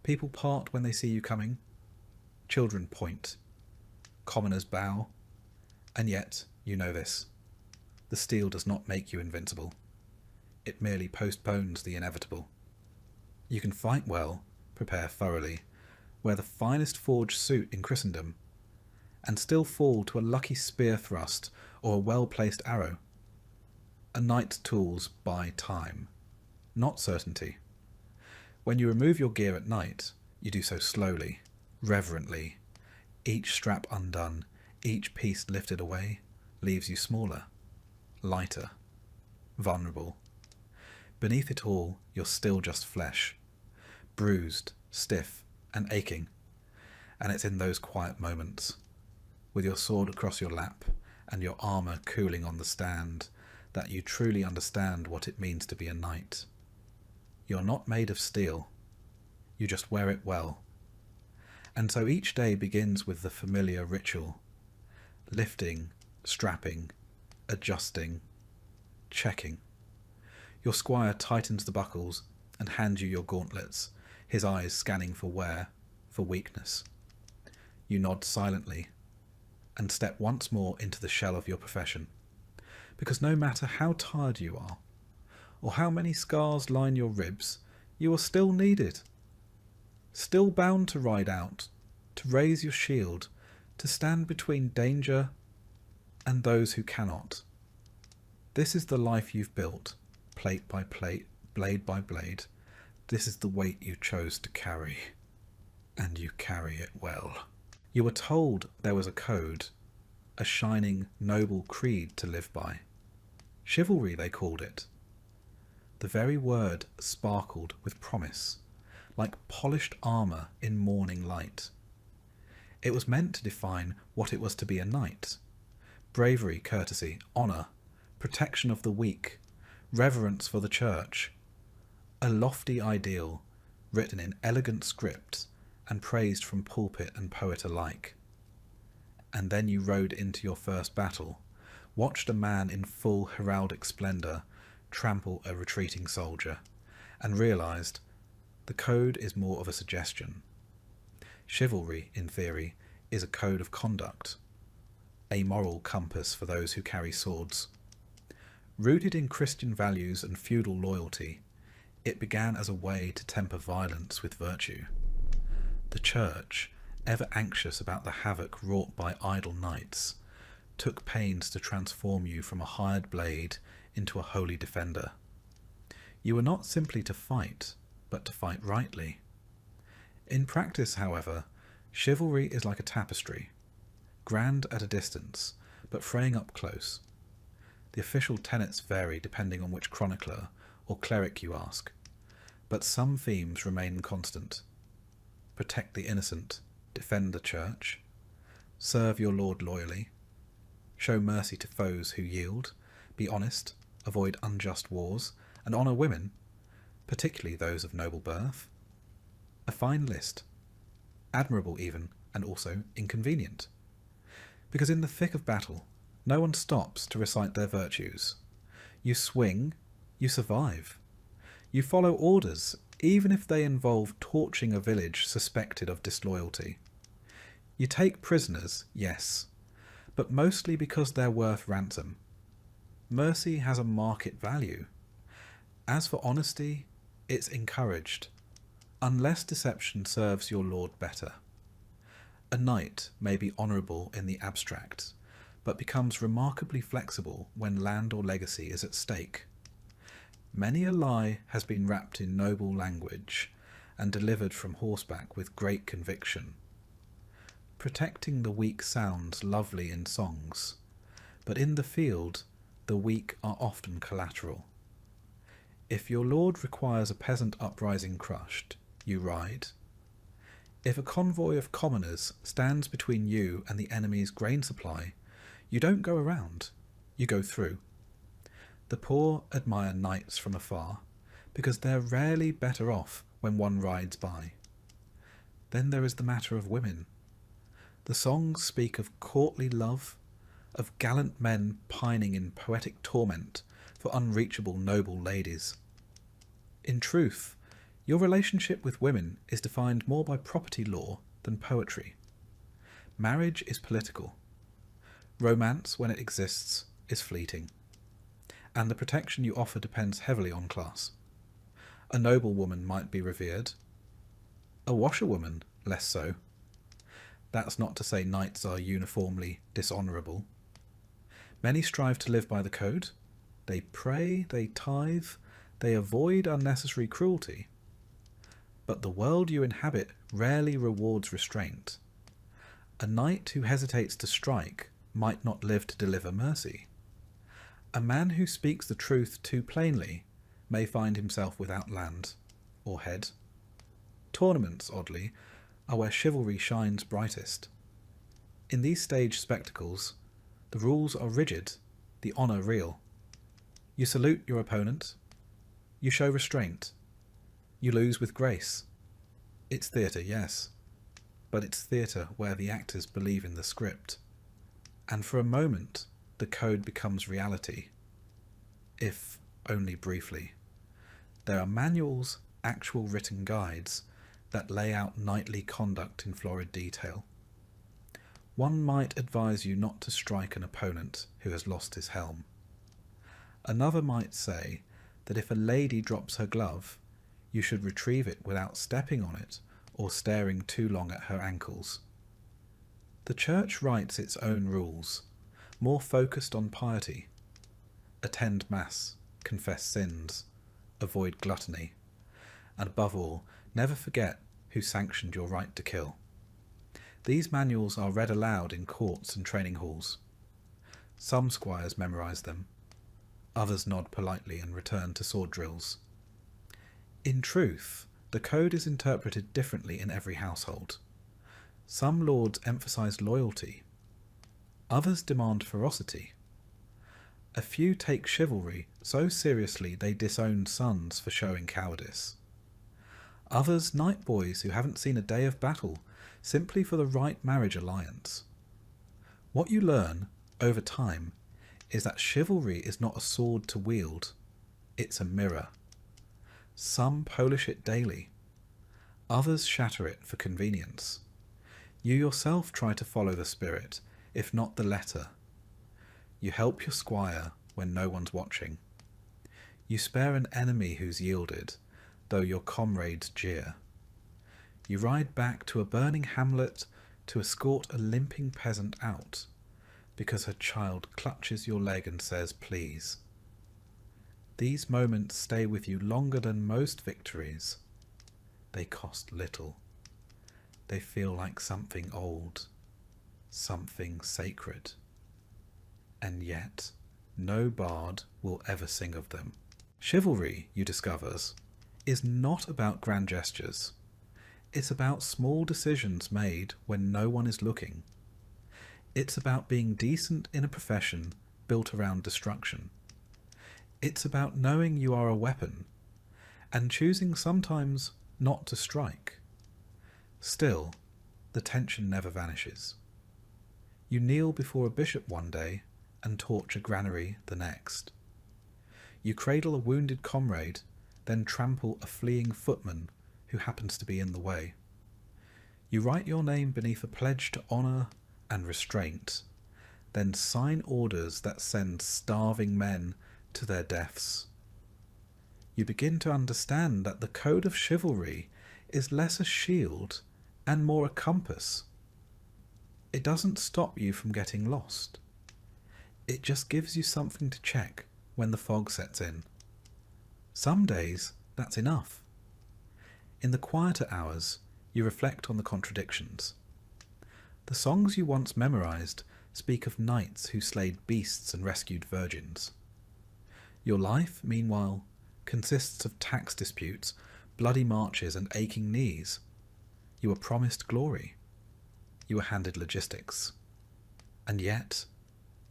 People part when they see you coming. Children point. Commoners bow. And yet, you know this. The steel does not make you invincible. It merely postpones the inevitable. You can fight well, prepare thoroughly, wear the finest forged suit in Christendom, and still fall to a lucky spear thrust or a well-placed arrow. A knight's tools buy time, not certainty. When you remove your gear at night, you do so slowly, reverently. Each strap undone, each piece lifted away, leaves you smaller, lighter, vulnerable. Beneath it all, you're still just flesh, bruised, stiff, and aching. And it's in those quiet moments, with your sword across your lap and your armour cooling on the stand, that you truly understand what it means to be a knight. You're not made of steel. You just wear it well, And so each day begins with the familiar ritual: lifting, strapping, adjusting, checking. Your squire tightens the buckles and hands you your gauntlets, his eyes scanning for wear, for weakness. You nod silently and step once more into the shell of your profession, because no matter how tired you are, or how many scars line your ribs, you are still needed. Still bound to ride out, to raise your shield, to stand between danger and those who cannot. This is the life you've built, plate by plate, blade by blade. This is the weight you chose to carry, and you carry it well. You were told there was a code, a shining, noble creed to live by. Chivalry, they called it. The very word sparkled with promise, like polished armour in morning light. It was meant to define what it was to be a knight: bravery, courtesy, honour, protection of the weak, reverence for the church. A lofty ideal, written in elegant script and praised from pulpit and poet alike. And then you rode into your first battle, watched a man in full heraldic splendour trample a retreating soldier, and realised the code is more of a suggestion. Chivalry, in theory, is a code of conduct, a moral compass for those who carry swords. Rooted in Christian values and feudal loyalty, it began as a way to temper violence with virtue. The church, ever anxious about the havoc wrought by idle knights, took pains to transform you from a hired blade into a holy defender. You were not simply to fight, but to fight rightly. In practice, however, chivalry is like a tapestry, grand at a distance, but fraying up close. The official tenets vary depending on which chronicler or cleric you ask, but some themes remain constant. Protect the innocent, defend the church, serve your lord loyally, show mercy to foes who yield, be honest, avoid unjust wars, and honour women, particularly those of noble birth. A fine list, admirable even, and also inconvenient. Because in the thick of battle, no one stops to recite their virtues. You swing, you survive. You follow orders, even if they involve torching a village suspected of disloyalty. You take prisoners, yes, but mostly because they're worth ransom. Mercy has a market value. As for honesty, it's encouraged, unless deception serves your lord better. A knight may be honourable in the abstract, but becomes remarkably flexible when land or legacy is at stake. Many a lie has been wrapped in noble language and delivered from horseback with great conviction. Protecting the weak sounds lovely in songs, but in the field the weak are often collateral. If your lord requires a peasant uprising crushed, you ride. If a convoy of commoners stands between you and the enemy's grain supply, you don't go around, you go through. The poor admire knights from afar, because they're rarely better off when one rides by. Then there is the matter of women. The songs speak of courtly love, of gallant men pining in poetic torment for unreachable noble ladies. In truth, your relationship with women is defined more by property law than poetry. Marriage is political. Romance, when it exists, is fleeting. And the protection you offer depends heavily on class. A noble woman might be revered. A washerwoman, less so. That's not to say knights are uniformly dishonourable. Many strive to live by the code. They pray, they tithe, they avoid unnecessary cruelty. But the world you inhabit rarely rewards restraint. A knight who hesitates to strike might not live to deliver mercy. A man who speaks the truth too plainly may find himself without land or head. Tournaments, oddly, are where chivalry shines brightest. In these stage spectacles, the rules are rigid, the honour real. You salute your opponent. You show restraint. You lose with grace. It's theatre, yes. but it's theatre where the actors believe in the script. And for a moment, the code becomes reality, if only briefly. There are manuals, actual written guides, that lay out nightly conduct in florid detail. One might advise you not to strike an opponent who has lost his helm. Another might say that if a lady drops her glove, you should retrieve it without stepping on it or staring too long at her ankles. The church writes its own rules, more focused on piety. Attend Mass, confess sins, avoid gluttony, and above all, never forget who sanctioned your right to kill. These manuals are read aloud in courts and training halls. Some squires memorise them, others nod politely and return to sword drills. In truth, the code is interpreted differently in every household. Some lords emphasise loyalty, others demand ferocity. A few take chivalry so seriously they disown sons for showing cowardice. Others knight boys who haven't seen a day of battle simply for the right marriage alliance. What you learn, over time, is that chivalry is not a sword to wield, it's a mirror. Some polish it daily, others shatter it for convenience. You yourself try to follow the spirit, if not the letter. You help your squire when no one's watching. You spare an enemy who's yielded, though your comrades jeer. You ride back to a burning hamlet to escort a limping peasant out, because her child clutches your leg and says please. These moments stay with you longer than most victories. They cost little. They feel like something old, something sacred. And yet, no bard will ever sing of them. Chivalry, you discovers, is not about grand gestures. It's about small decisions made when no one is looking. It's about being decent in a profession built around destruction. It's about knowing you are a weapon, and choosing sometimes not to strike. Still, the tension never vanishes. You kneel before a bishop one day and torch a granary the next. You cradle a wounded comrade, then trample a fleeing footman who happens to be in the way. You write your name beneath a pledge to honour and restraint, then sign orders that send starving men to their deaths. You begin to understand that the code of chivalry is less a shield and more a compass. It doesn't stop you from getting lost. It just gives you something to check when the fog sets in. Some days, that's enough. In the quieter hours, you reflect on the contradictions. The songs you once memorised speak of knights who slayed beasts and rescued virgins. Your life, meanwhile, consists of tax disputes, bloody marches and aching knees. You were promised glory. You were handed logistics. And yet,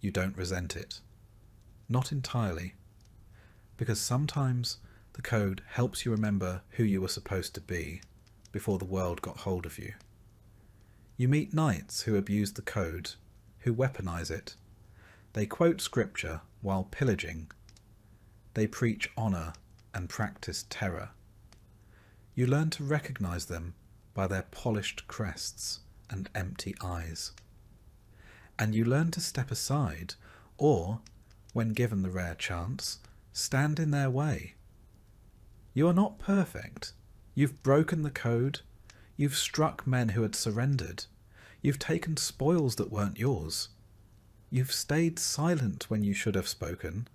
you don't resent it. Not entirely. Because sometimes the code helps you remember who you were supposed to be before the world got hold of you. You meet knights who abuse the code, who weaponize it. They quote scripture while pillaging. They preach honour and practice terror. You learn to recognize them by their polished crests and empty eyes. And you learn to step aside, or, when given the rare chance, stand in their way. You are not perfect. You've broken the code. You've struck men who had surrendered. You've taken spoils that weren't yours. You've stayed silent when you should have spoken.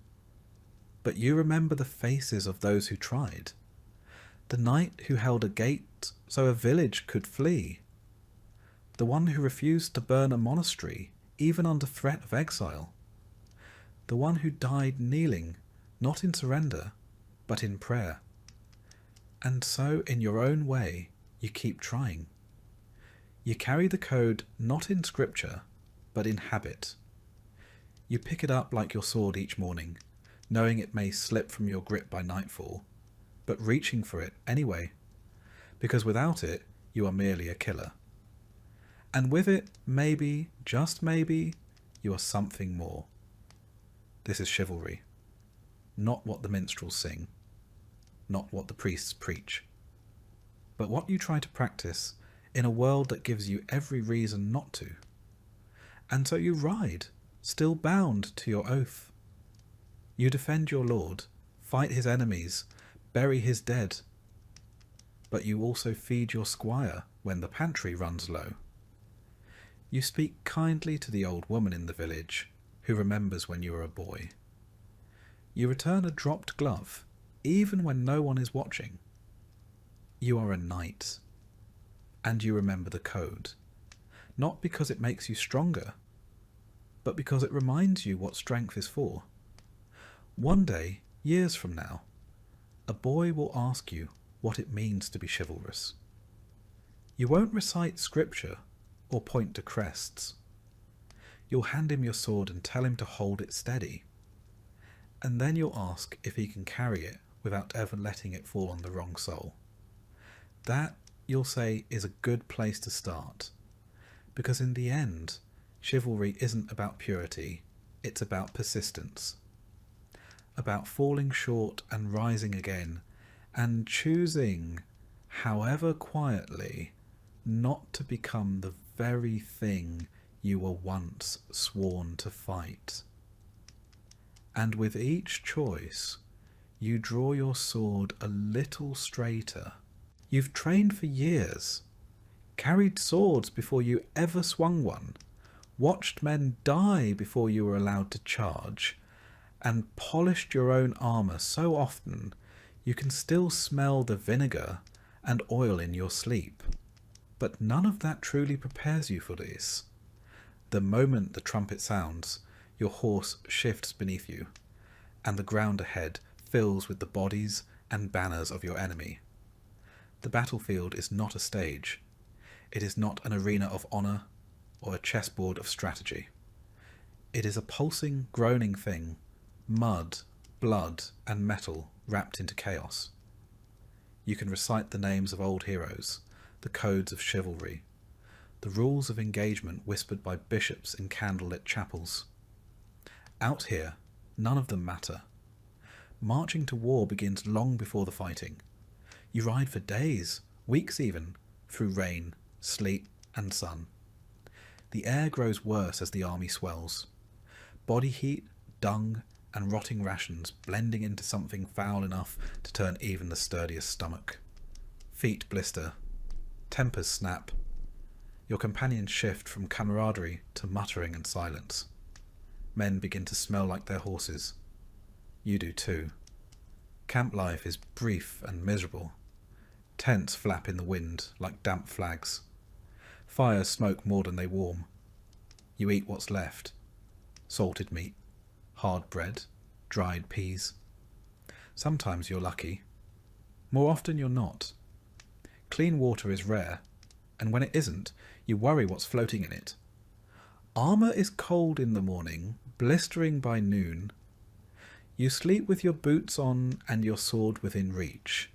But you remember the faces of those who tried. The knight who held a gate so a village could flee. The one who refused to burn a monastery, even under threat of exile. The one who died kneeling, not in surrender, but in prayer. And so, in your own way, you keep trying. You carry the code not in scripture, but in habit. You pick it up like your sword each morning, knowing it may slip from your grip by nightfall, but reaching for it anyway, because without it, you are merely a killer. And with it, maybe, just maybe, you are something more. This is chivalry. Not what the minstrels sing, not what the priests preach, but what you try to practice in a world that gives you every reason not to. And so you ride, still bound to your oath. You defend your lord, fight his enemies, bury his dead. But you also feed your squire when the pantry runs low. You speak kindly to the old woman in the village who remembers when you were a boy. You return a dropped glove, even when no one is watching. You are a knight, and you remember the code, not because it makes you stronger, but because it reminds you what strength is for. One day, years from now, a boy will ask you what it means to be chivalrous. You won't recite scripture or point to crests. You'll hand him your sword and tell him to hold it steady. And then you'll ask if he can carry it without ever letting it fall on the wrong sole. That, you'll say, is a good place to start. Because in the end, chivalry isn't about purity, it's about persistence. About falling short and rising again, and choosing, however quietly, not to become the very thing you were once sworn to fight. And with each choice, you draw your sword a little straighter. You've trained for years, carried swords before you ever swung one, watched men die before you were allowed to charge, and polished your own armour so often you can still smell the vinegar and oil in your sleep. But none of that truly prepares you for this. The moment the trumpet sounds, your horse shifts beneath you, and the ground ahead fills with the bodies and banners of your enemy. The battlefield is not a stage. It is not an arena of honour or a chessboard of strategy. It is a pulsing, groaning thing, mud, blood, and metal wrapped into chaos. You can recite the names of old heroes, the codes of chivalry, the rules of engagement whispered by bishops in candlelit chapels. Out here, none of them matter. Marching to war begins long before the fighting. You ride for days, weeks even, through rain, sleet, and sun. The air grows worse as the army swells. Body heat, dung, and rotting rations blending into something foul enough to turn even the sturdiest stomach. Feet blister. Tempers snap. Your companions shift from camaraderie to muttering and silence. Men begin to smell like their horses. You do too. Camp life is brief and miserable. Tents flap in the wind like damp flags. Fires smoke more than they warm. You eat what's left. Salted meat, hard bread, dried peas. Sometimes you're lucky. More often you're not. Clean water is rare, and when it isn't, you worry what's floating in it. Armour is cold in the morning, blistering by noon. You sleep with your boots on and your sword within reach.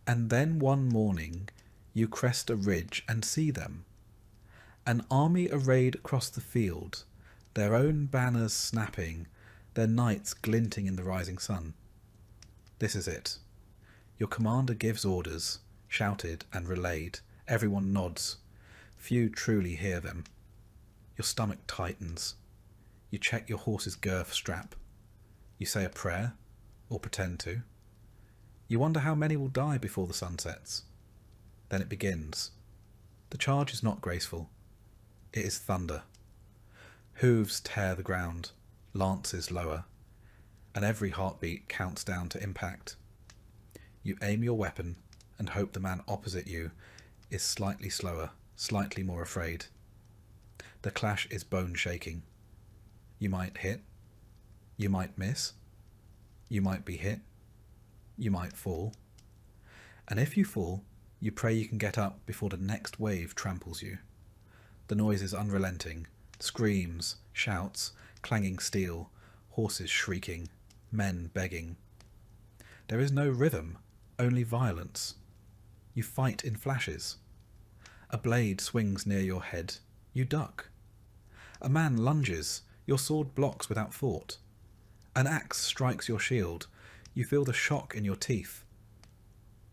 And then one morning you crest a ridge and see them. An army arrayed across the field, their own banners snapping, their knights glinting in the rising sun. This is it. Your commander gives orders, shouted and relayed. Everyone nods. Few truly hear them. Your stomach tightens. You check your horse's girth strap. You say a prayer, or pretend to. You wonder how many will die before the sun sets. Then it begins. The charge is not graceful. It is thunder. Hooves tear the ground, lances lower, and every heartbeat counts down to impact. You aim your weapon and hope the man opposite you is slightly slower, slightly more afraid. The clash is bone-shaking. You might hit. You might miss. You might be hit. You might fall. And if you fall, you pray you can get up before the next wave tramples you. The noise is unrelenting. Screams, shouts, clanging steel, horses shrieking, men begging. There is no rhythm, only violence. You fight in flashes. A blade swings near your head. You duck. A man lunges. Your sword blocks without thought. An axe strikes your shield. You feel the shock in your teeth.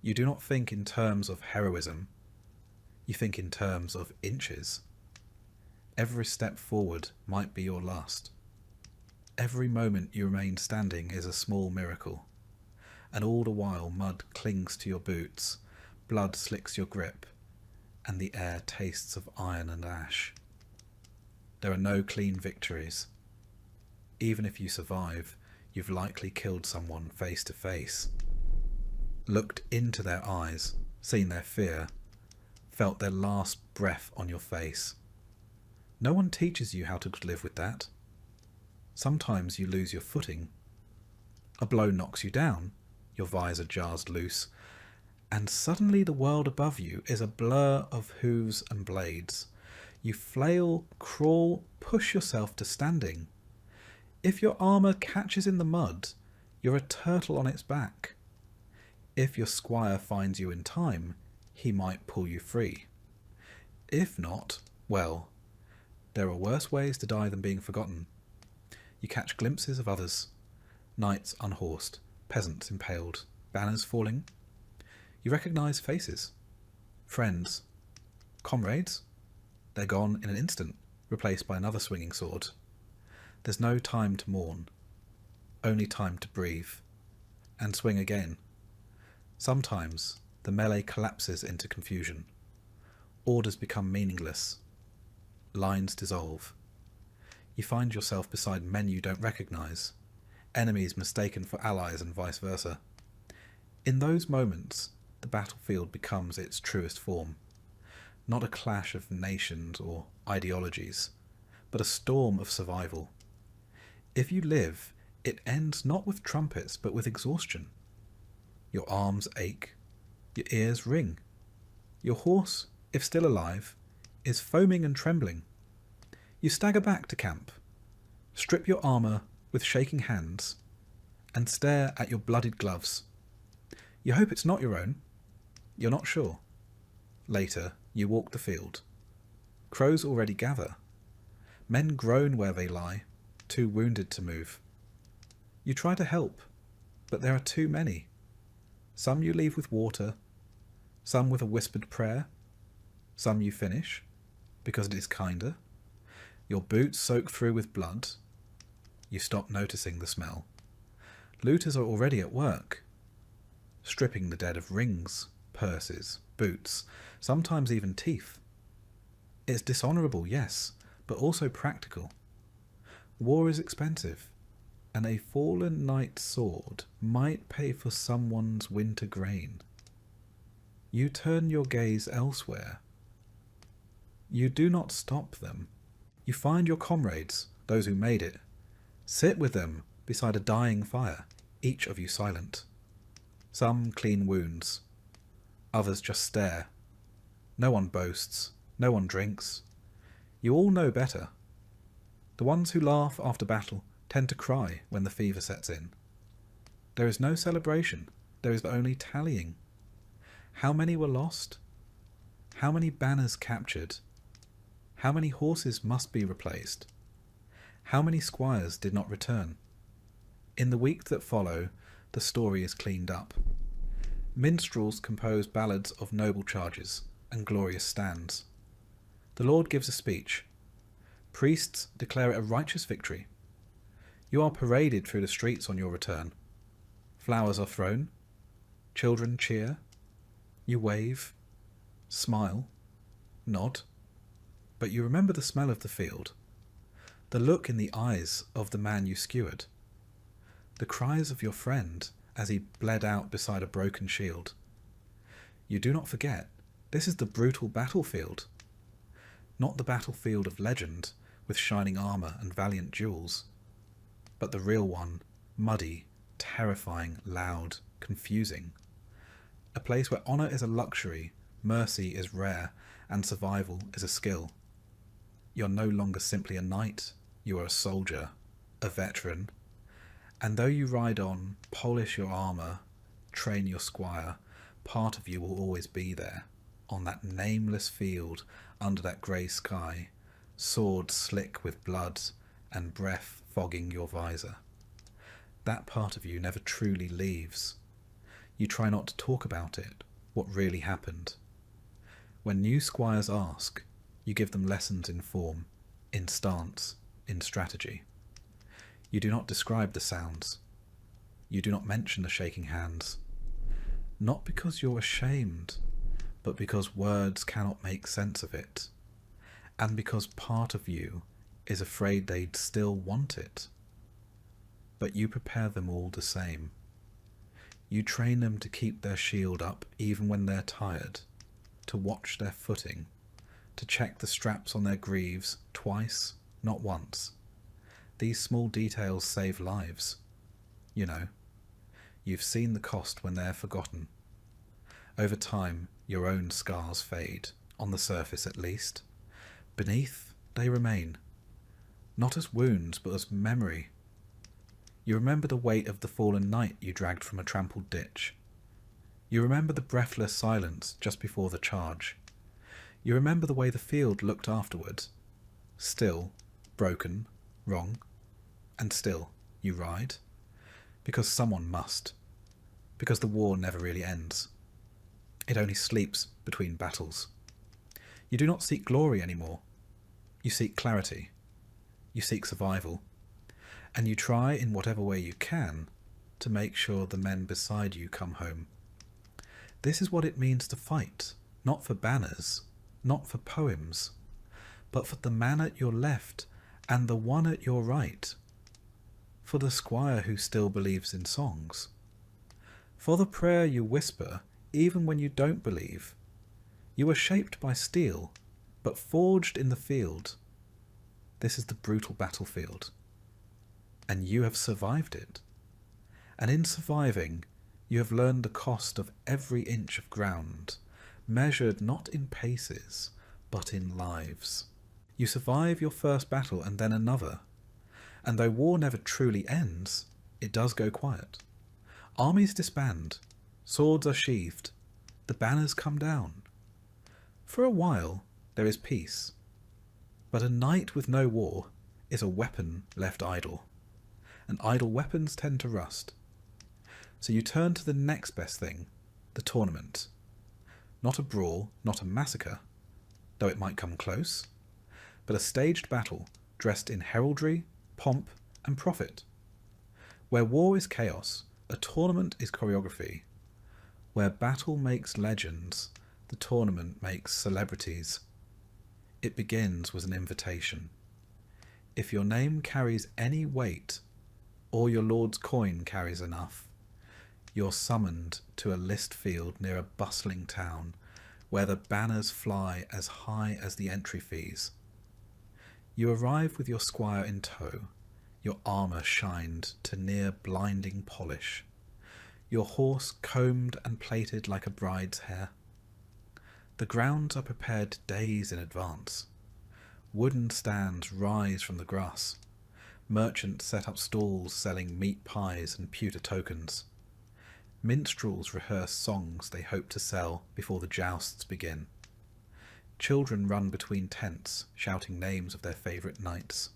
You do not think in terms of heroism. You think in terms of inches. Every step forward might be your last. Every moment you remain standing is a small miracle. And all the while mud clings to your boots, blood slicks your grip, and the air tastes of iron and ash. There are no clean victories. Even if you survive, you've likely killed someone face to face. Looked into their eyes, seen their fear, felt their last breath on your face. No one teaches you how to live with that. Sometimes you lose your footing. A blow knocks you down, your visor jars loose, and suddenly the world above you is a blur of hooves and blades. You flail, crawl, push yourself to standing. If your armour catches in the mud, you're a turtle on its back. If your squire finds you in time, he might pull you free. If not, well, there are worse ways to die than being forgotten. You catch glimpses of others, knights unhorsed, peasants impaled, banners falling. You recognise faces, friends, comrades. They're gone in an instant, replaced by another swinging sword. There's no time to mourn, only time to breathe, and swing again. Sometimes the melee collapses into confusion. Orders become meaningless. Lines dissolve. You find yourself beside men you don't recognise, enemies mistaken for allies and vice versa. In those moments, the battlefield becomes its truest form. Not a clash of nations or ideologies, but a storm of survival. If you live, it ends not with trumpets, but with exhaustion. Your arms ache, your ears ring. Your horse, if still alive, is foaming and trembling. You stagger back to camp, strip your armour with shaking hands, and stare at your bloodied gloves. You hope it's not your own. You're not sure. Later, you walk the field. Crows already gather. Men groan where they lie, too wounded to move. You try to help, but there are too many. Some you leave with water, some with a whispered prayer, some you finish, because it is kinder. Your boots soak through with blood. You stop noticing the smell. Looters are already at work, stripping the dead of rings, purses, boots, sometimes even teeth. It's dishonourable, yes, but also practical. War is expensive, and a fallen knight's sword might pay for someone's winter grain. You turn your gaze elsewhere. You do not stop them. You find your comrades, those who made it. Sit with them beside a dying fire, each of you silent. Some clean wounds. Others just stare. No one boasts. No one drinks. You all know better. The ones who laugh after battle tend to cry when the fever sets in. There is no celebration. There is only tallying. How many were lost? How many banners captured? How many horses must be replaced? How many squires did not return? In the weeks that follow, the story is cleaned up. Minstrels compose ballads of noble charges and glorious stands. The Lord gives a speech. Priests declare it a righteous victory. You are paraded through the streets on your return. Flowers are thrown. Children cheer. You wave, smile, nod. But you remember the smell of the field, the look in the eyes of the man you skewered, the cries of your friend as he bled out beside a broken shield. You do not forget, this is the brutal battlefield. Not the battlefield of legend with shining armour and valiant duels, but the real one, muddy, terrifying, loud, confusing. A place where honour is a luxury, mercy is rare, and survival is a skill. You're no longer simply a knight, you are a soldier, a veteran. And though you ride on, polish your armour, train your squire, part of you will always be there, on that nameless field under that grey sky, sword slick with blood and breath fogging your visor. That part of you never truly leaves. You try not to talk about it, what really happened. When new squires ask, you give them lessons in form, in stance, in strategy. You do not describe the sounds. You do not mention the shaking hands. Not because you're ashamed, but because words cannot make sense of it, and because part of you is afraid they'd still want it. But you prepare them all the same. You train them to keep their shield up even when they're tired, to watch their footing, to check the straps on their greaves twice, not once. These small details save lives. You know, you've seen the cost when they're forgotten. Over time, your own scars fade, on the surface at least. Beneath, they remain, not as wounds, but as memory. You remember the weight of the fallen knight you dragged from a trampled ditch. You remember the breathless silence just before the charge. You remember the way the field looked afterwards. Still, broken, wrong, and still you ride. Because someone must. Because the war never really ends. It only sleeps between battles. You do not seek glory anymore. You seek clarity. You seek survival. And you try in whatever way you can to make sure the men beside you come home. This is what it means to fight, not for banners, not for poems, but for the man at your left and the one at your right, for the squire who still believes in songs, for the prayer you whisper even when you don't believe. You are shaped by steel, but forged in the field. This is the brutal battlefield, and you have survived it. And in surviving, you have learned the cost of every inch of ground, measured not in paces, but in lives. You survive your first battle and then another, and though war never truly ends, it does go quiet. Armies disband, swords are sheathed, the banners come down. For a while there is peace, but a knight with no war is a weapon left idle, and idle weapons tend to rust. So you turn to the next best thing, the tournament. Not a brawl, not a massacre, though it might come close, but a staged battle dressed in heraldry, pomp, and profit. Where war is chaos, a tournament is choreography. Where battle makes legends, the tournament makes celebrities. It begins with an invitation. If your name carries any weight, or your lord's coin carries enough, you're summoned to a list field near a bustling town where the banners fly as high as the entry fees. You arrive with your squire in tow, your armour shined to near blinding polish, your horse combed and plaited like a bride's hair. The grounds are prepared days in advance. Wooden stands rise from the grass. Merchants set up stalls selling meat pies and pewter tokens. Minstrels rehearse songs they hope to sell before the jousts begin. Children run between tents, shouting names of their favourite knights.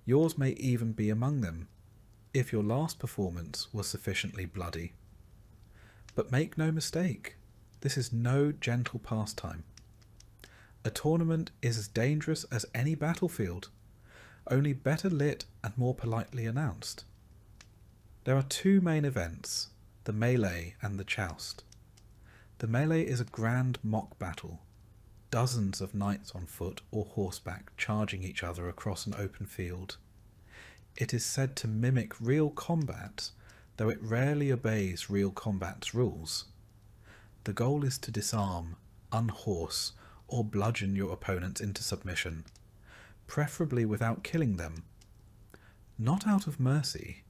Yours may even be among them, if your last performance was sufficiently bloody. But make no mistake, this is no gentle pastime. A tournament is as dangerous as any battlefield, only better lit and more politely announced. There are two main events, the melee and the joust. The melee is a grand mock battle, dozens of knights on foot or horseback charging each other across an open field. It is said to mimic real combat, though it rarely obeys real combat's rules. The goal is to disarm, unhorse, or bludgeon your opponents into submission, preferably without killing them. Not out of mercy,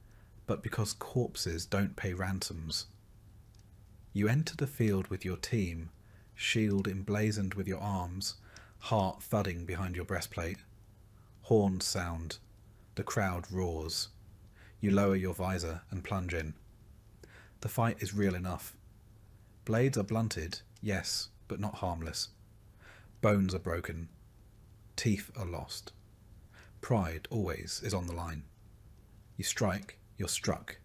but because corpses don't pay ransoms. You enter the field with your team, shield emblazoned with your arms, heart thudding behind your breastplate. Horns sound. The crowd roars. You lower your visor and plunge in. The fight is real enough. Blades are blunted, yes, but not harmless. Bones are broken. Teeth are lost. Pride always is on the line. You strike, you're struck.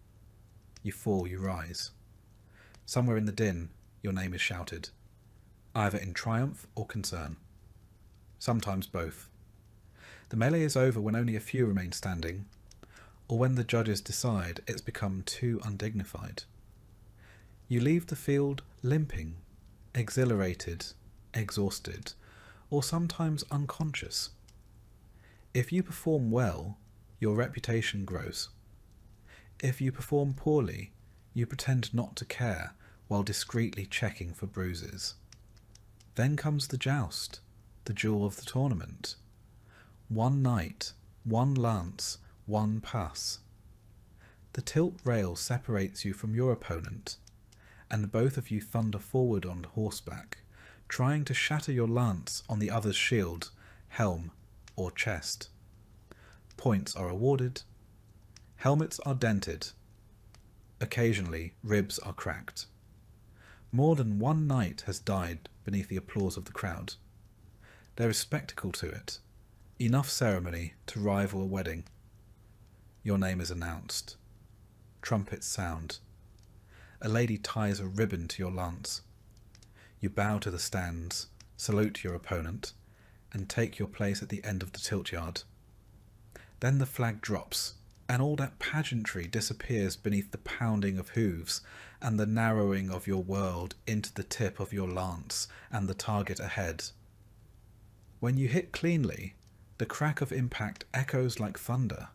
You fall, you rise. Somewhere in the din, your name is shouted, either in triumph or concern. Sometimes both. The melee is over when only a few remain standing, or when the judges decide it's become too undignified. You leave the field limping, exhilarated, exhausted, or sometimes unconscious. If you perform well, your reputation grows. If you perform poorly, you pretend not to care while discreetly checking for bruises. Then comes the joust, the jewel of the tournament. One knight, one lance, one pass. The tilt rail separates you from your opponent, and both of you thunder forward on horseback, trying to shatter your lance on the other's shield, helm, or chest. Points are awarded. Helmets are dented. Occasionally, ribs are cracked. More than one knight has died beneath the applause of the crowd. There is spectacle to it, enough ceremony to rival a wedding. Your name is announced. Trumpets sound. A lady ties a ribbon to your lance. You bow to the stands, salute your opponent, and take your place at the end of the tilt yard. Then the flag drops, and all that pageantry disappears beneath the pounding of hooves and the narrowing of your world into the tip of your lance and the target ahead. When you hit cleanly, the crack of impact echoes like thunder.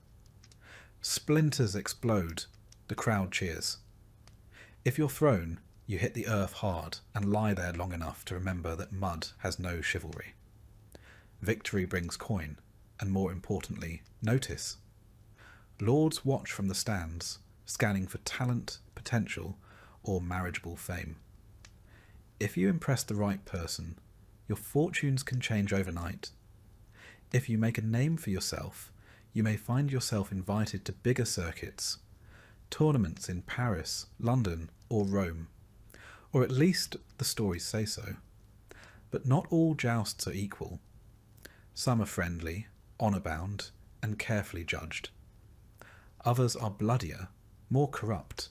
Splinters explode, the crowd cheers. If you're thrown, you hit the earth hard and lie there long enough to remember that mud has no chivalry. Victory brings coin, and more importantly, notice. Lords watch from the stands, scanning for talent, potential, or marriageable fame. If you impress the right person, your fortunes can change overnight. If you make a name for yourself, you may find yourself invited to bigger circuits, tournaments in Paris, London, or Rome. Or at least the stories say so. But not all jousts are equal. Some are friendly, honour-bound, and carefully judged. Others are bloodier, more corrupt.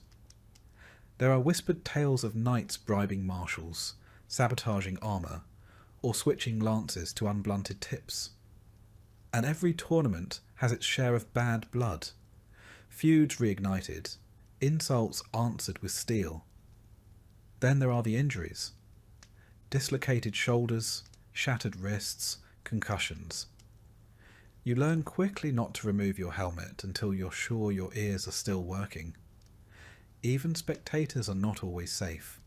There are whispered tales of knights bribing marshals, sabotaging armour, or switching lances to unblunted tips. And every tournament has its share of bad blood, feuds reignited, insults answered with steel. Then there are the injuries. Dislocated shoulders, shattered wrists, concussions. You learn quickly not to remove your helmet until you're sure your ears are still working. Even spectators are not always safe.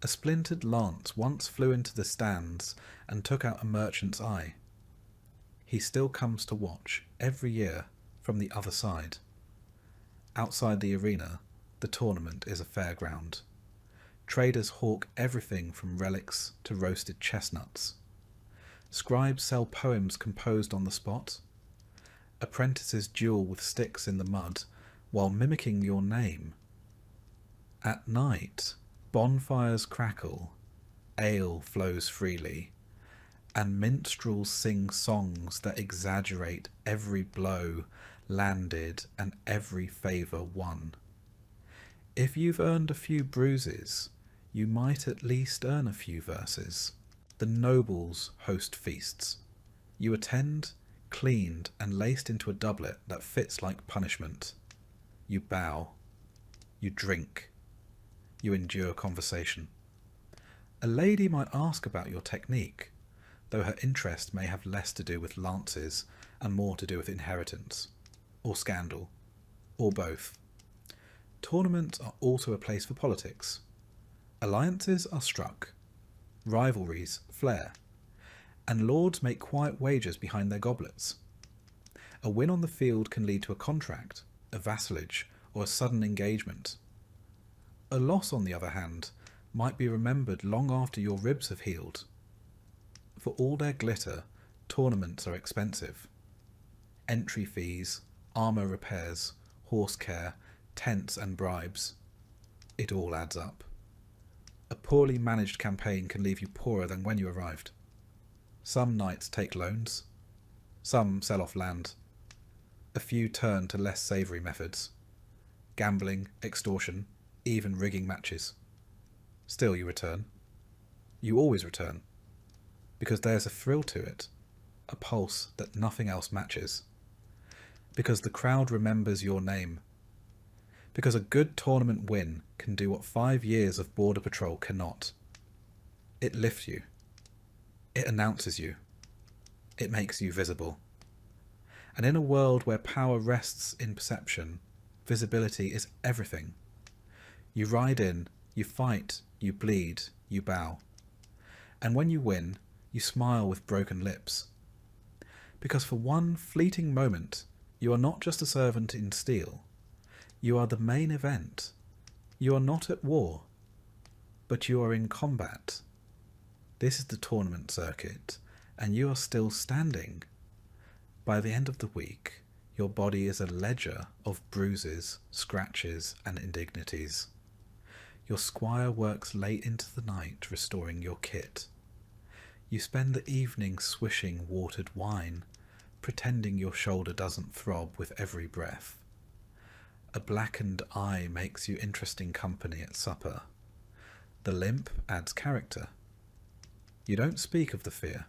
A splintered lance once flew into the stands and took out a merchant's eye. He still comes to watch every year from the other side. Outside the arena, the tournament is a fairground. Traders hawk everything from relics to roasted chestnuts. Scribes sell poems composed on the spot. Apprentices duel with sticks in the mud while mimicking your name. At night, bonfires crackle, ale flows freely, and minstrels sing songs that exaggerate every blow landed and every favour won. If you've earned a few bruises, you might at least earn a few verses. The nobles host feasts. You attend, cleaned and laced into a doublet that fits like punishment. You bow. You drink. You endure conversation. A lady might ask about your technique, though her interest may have less to do with lances and more to do with inheritance, or scandal, or both. Tournaments are also a place for politics. Alliances are struck, rivalries flare, and lords make quiet wagers behind their goblets. A win on the field can lead to a contract, a vassalage, or a sudden engagement. A loss, on the other hand, might be remembered long after your ribs have healed. For all their glitter, tournaments are expensive. Entry fees, armour repairs, horse care, tents and bribes. It all adds up. A poorly managed campaign can leave you poorer than when you arrived. Some knights take loans. Some sell off land. A few turn to less savoury methods. Gambling, extortion, even rigging matches. Still you return. You always return. Because there's a thrill to it. A pulse that nothing else matches. Because the crowd remembers your name. Because a good tournament win can do what 5 years of border patrol cannot. It lifts you. It announces you. It makes you visible. And in a world where power rests in perception, visibility is everything. You ride in, you fight, you bleed, you bow. And when you win, you smile with broken lips. Because for one fleeting moment, you are not just a servant in steel. You are the main event. You are not at war, but you are in combat. This is the tournament circuit, and you are still standing. By the end of the week, your body is a ledger of bruises, scratches, and indignities. Your squire works late into the night restoring your kit. You spend the evening swishing watered wine, pretending your shoulder doesn't throb with every breath. A blackened eye makes you interesting company at supper. The limp adds character. You don't speak of the fear.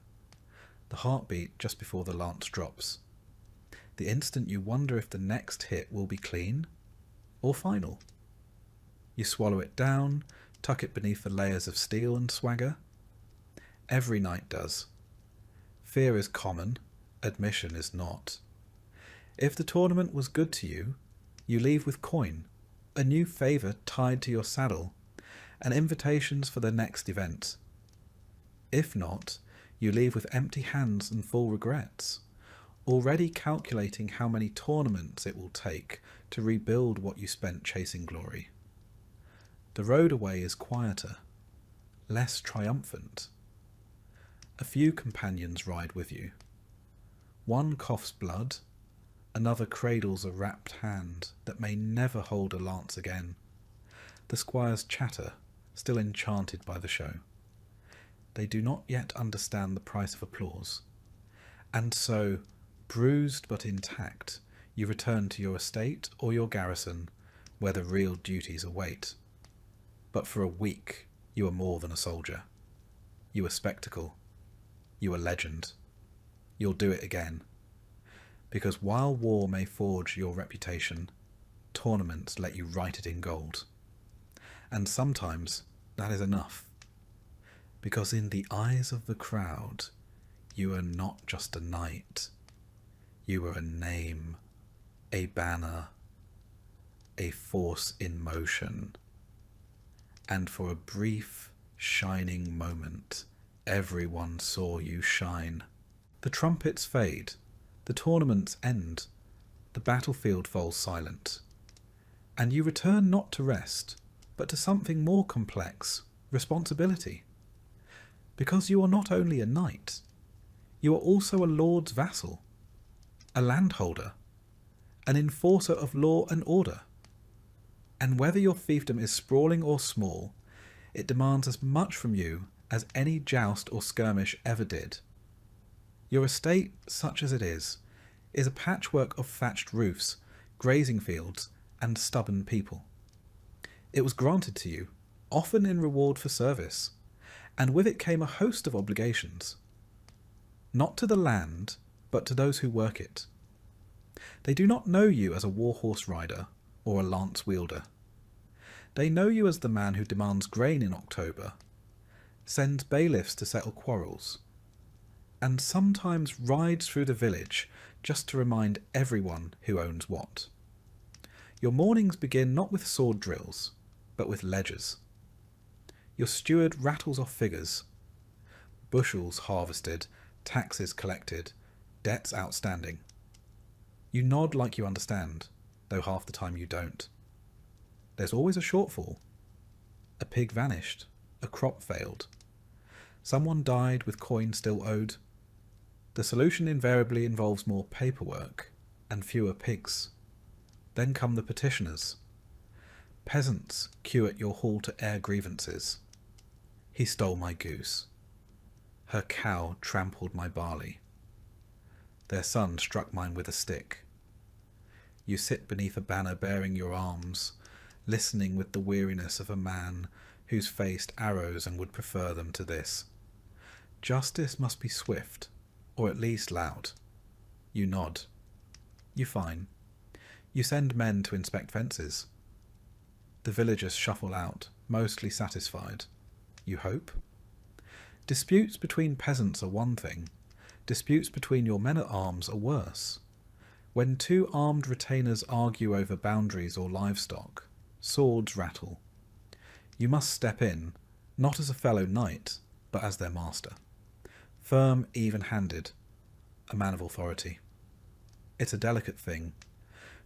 The heartbeat just before the lance drops. The instant you wonder if the next hit will be clean or final. You swallow it down, tuck it beneath the layers of steel and swagger. Every knight does. Fear is common, admission is not. If the tournament was good to you, you leave with coin, a new favour tied to your saddle, and invitations for the next event. If not, you leave with empty hands and full regrets, already calculating how many tournaments it will take to rebuild what you spent chasing glory. The road away is quieter, less triumphant. A few companions ride with you. One coughs blood, another cradles a wrapped hand that may never hold a lance again. The squires chatter, still enchanted by the show. They do not yet understand the price of applause. And so, bruised but intact, you return to your estate or your garrison, where the real duties await. But for a week, you are more than a soldier. You are spectacle. You are legend. You'll do it again. Because while war may forge your reputation, tournaments let you write it in gold. And sometimes that is enough. Because in the eyes of the crowd, you are not just a knight. You are a name, a banner, a force in motion. And for a brief, shining moment, everyone saw you shine. The trumpets fade. The tournaments end. The battlefield falls silent. And you return not to rest, but to something more complex, responsibility. Because you are not only a knight, you are also a lord's vassal, a landholder, an enforcer of law and order. And whether your fiefdom is sprawling or small, it demands as much from you as any joust or skirmish ever did. Your estate, such as it is a patchwork of thatched roofs, grazing fields, and stubborn people. It was granted to you, often in reward for service, and with it came a host of obligations. Not to the land, but to those who work it. They do not know you as a warhorse rider or a lance wielder. They know you as the man who demands grain in October, sends bailiffs to settle quarrels, and sometimes rides through the village just to remind everyone who owns what. Your mornings begin not with sword drills, but with ledgers. Your steward rattles off figures. Bushels harvested, taxes collected, debts outstanding. You nod like you understand, though half the time you don't. There's always a shortfall. A pig vanished, a crop failed. Someone died with coin still owed. The solution invariably involves more paperwork and fewer pigs. Then come the petitioners. Peasants queue at your hall to air grievances. He stole my goose. Her cow trampled my barley. Their son struck mine with a stick. You sit beneath a banner bearing your arms, listening with the weariness of a man who's faced arrows and would prefer them to this. Justice must be swift, or at least loud. You nod. You fine. You send men to inspect fences. The villagers shuffle out, mostly satisfied. You hope? Disputes between peasants are one thing. Disputes between your men-at-arms are worse. When two armed retainers argue over boundaries or livestock, swords rattle. You must step in, not as a fellow knight, but as their master. Firm, even-handed, a man of authority. It's a delicate thing,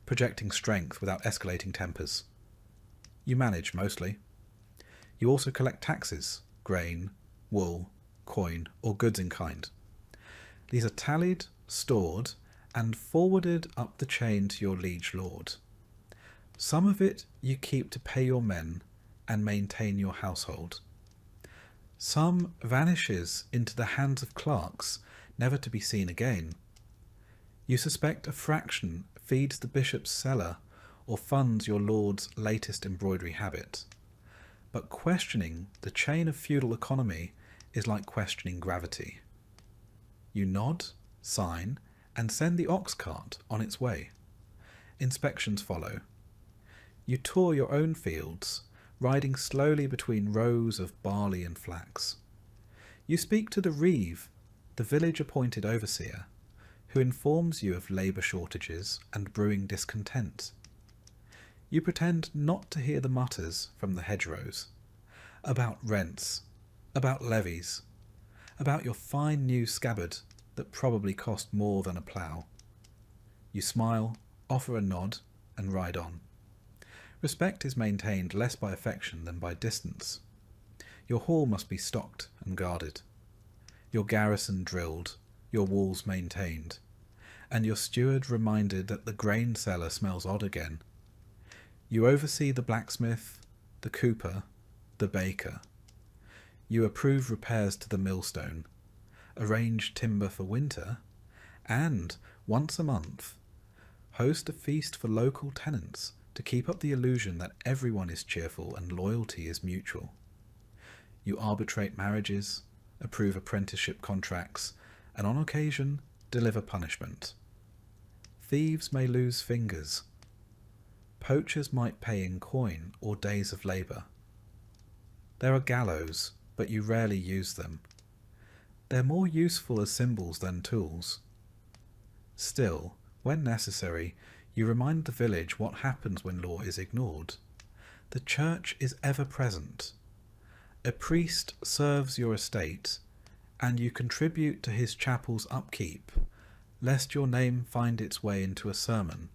projecting strength without escalating tempers. You manage, mostly. You also collect taxes, grain, wool, coin, or goods in kind. These are tallied, stored, and forwarded up the chain to your liege lord. Some of it you keep to pay your men and maintain your household. Some vanishes into the hands of clerks, never to be seen again. You suspect a fraction feeds the bishop's cellar or funds your lord's latest embroidery habit. But questioning the chain of feudal economy is like questioning gravity. You nod, sign, and send the ox cart on its way. Inspections follow. You tour your own fields, riding slowly between rows of barley and flax. You speak to the reeve, the village-appointed overseer, who informs you of labour shortages and brewing discontent. You pretend not to hear the mutters from the hedgerows, about rents, about levies, about your fine new scabbard that probably cost more than a plough. You smile, offer a nod, and ride on. Respect is maintained less by affection than by distance. Your hall must be stocked and guarded, your garrison drilled, your walls maintained, and your steward reminded that the grain cellar smells odd again. You oversee the blacksmith, the cooper, the baker. You approve repairs to the millstone, arrange timber for winter, and, once a month, host a feast for local tenants to keep up the illusion that everyone is cheerful and loyalty is mutual. You arbitrate marriages, approve apprenticeship contracts, and on occasion deliver punishment. Thieves may lose fingers. Poachers might pay in coin or days of labour. There are gallows, but you rarely use them. They're more useful as symbols than tools. Still, when necessary, you remind the village what happens when law is ignored. The church is ever present. A priest serves your estate, and you contribute to his chapel's upkeep, lest your name find its way into a sermon.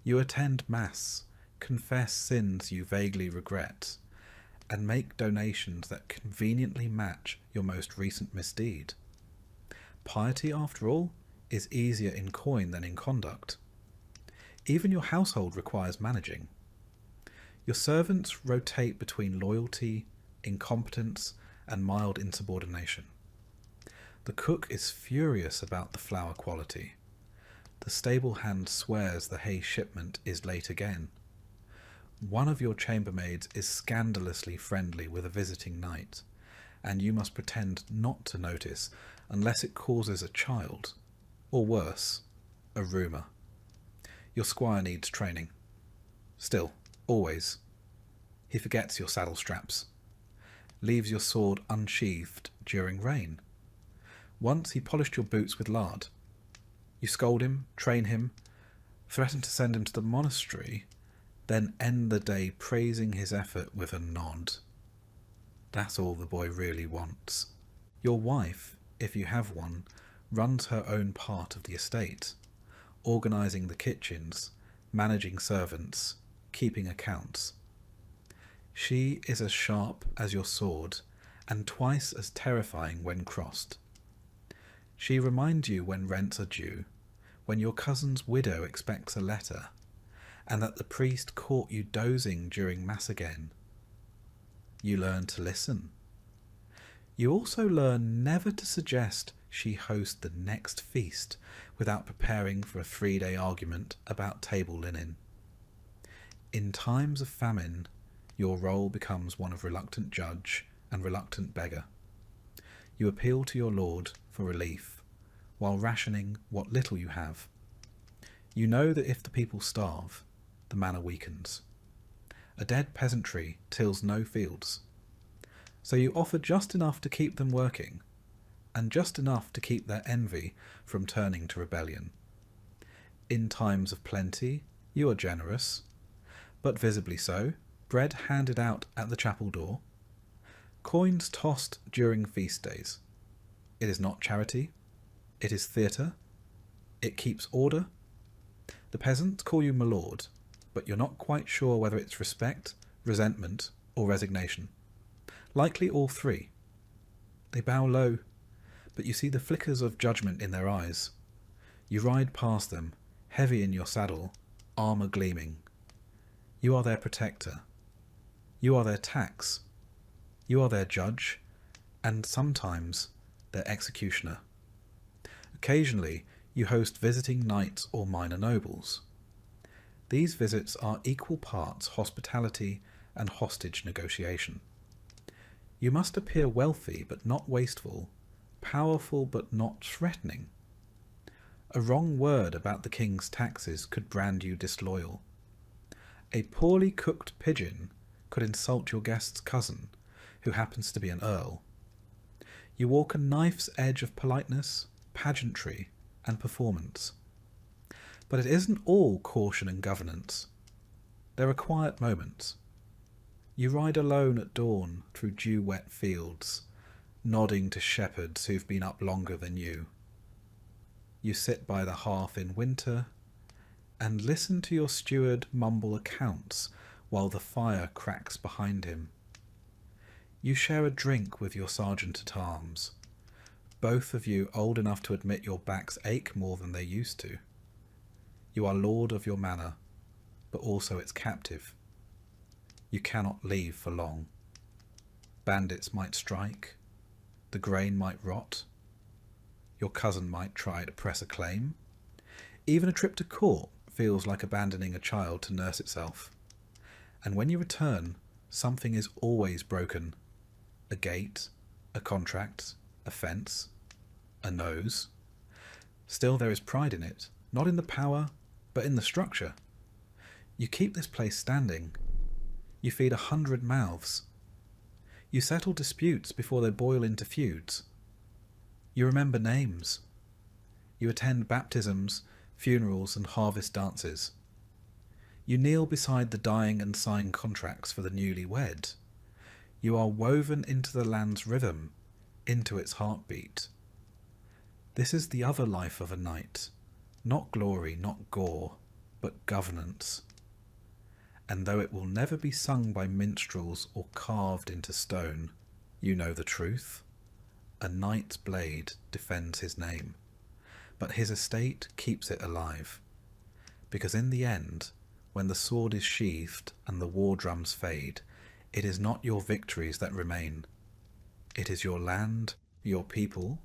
You attend Mass, confess sins you vaguely regret, and make donations that conveniently match your most recent misdeed. Piety, after all, is easier in coin than in conduct. Even your household requires managing. Your servants rotate between loyalty, incompetence, and mild insubordination. The cook is furious about the flour quality. The stable hand swears the hay shipment is late again. One of your chambermaids is scandalously friendly with a visiting knight, and you must pretend not to notice unless it causes a child, or worse, a rumour. Your squire needs training. Still, always. He forgets your saddle straps. Leaves your sword unsheathed during rain. Once he polished your boots with lard. You scold him, train him, threaten to send him to the monastery, then end the day praising his effort with a nod. That's all the boy really wants. Your wife, if you have one, runs her own part of the estate, organising the kitchens, managing servants, keeping accounts. She is as sharp as your sword, and twice as terrifying when crossed. She reminds you when rents are due, when your cousin's widow expects a letter, and that the priest caught you dozing during Mass again. You learn to listen. You also learn never to suggest she host the next feast without preparing for a 3-day argument about table linen. In times of famine, your role becomes one of reluctant judge and reluctant beggar. You appeal to your lord for relief, while rationing what little you have. You know that if the people starve, the manor weakens. A dead peasantry tills no fields. So you offer just enough to keep them working, and just enough to keep their envy from turning to rebellion. In times of plenty, you are generous, but visibly so, bread handed out at the chapel door, coins tossed during feast days. It is not charity, it is theatre, it keeps order. The peasants call you my lord, but you're not quite sure whether it's respect, resentment, or resignation. Likely all three. They bow low, but you see the flickers of judgment in their eyes. You ride past them, heavy in your saddle, armour gleaming. You are their protector. You are their tax. You are their judge, and sometimes their executioner. Occasionally, you host visiting knights or minor nobles. These visits are equal parts hospitality and hostage negotiation. You must appear wealthy but not wasteful, powerful but not threatening. A wrong word about the king's taxes could brand you disloyal. A poorly cooked pigeon could insult your guest's cousin, who happens to be an earl. You walk a knife's edge of politeness, pageantry, and performance. But it isn't all caution and governance. There are quiet moments. You ride alone at dawn through dew-wet fields, nodding to shepherds who've been up longer than you. You sit by the hearth in winter and listen to your steward mumble accounts while the fire cracks behind him. You share a drink with your sergeant-at-arms, both of you old enough to admit your backs ache more than they used to. You are lord of your manor, but also its captive. You cannot leave for long. Bandits might strike, the grain might rot, your cousin might try to press a claim. Even a trip to court feels like abandoning a child to nurse itself. And when you return, something is always broken. A gate, a contract, a fence, a nose. Still there is pride in it, not in the power, but in the structure. You keep this place standing. You feed 100 mouths. You settle disputes before they boil into feuds. You remember names. You attend baptisms, funerals, and harvest dances. You kneel beside the dying and sign contracts for the newly wed. You are woven into the land's rhythm, into its heartbeat. This is the other life of a knight. Not glory, not gore, but governance. And though it will never be sung by minstrels or carved into stone, you know the truth. A knight's blade defends his name, but his estate keeps it alive. Because in the end, when the sword is sheathed and the war drums fade, it is not your victories that remain. It is your land, your people,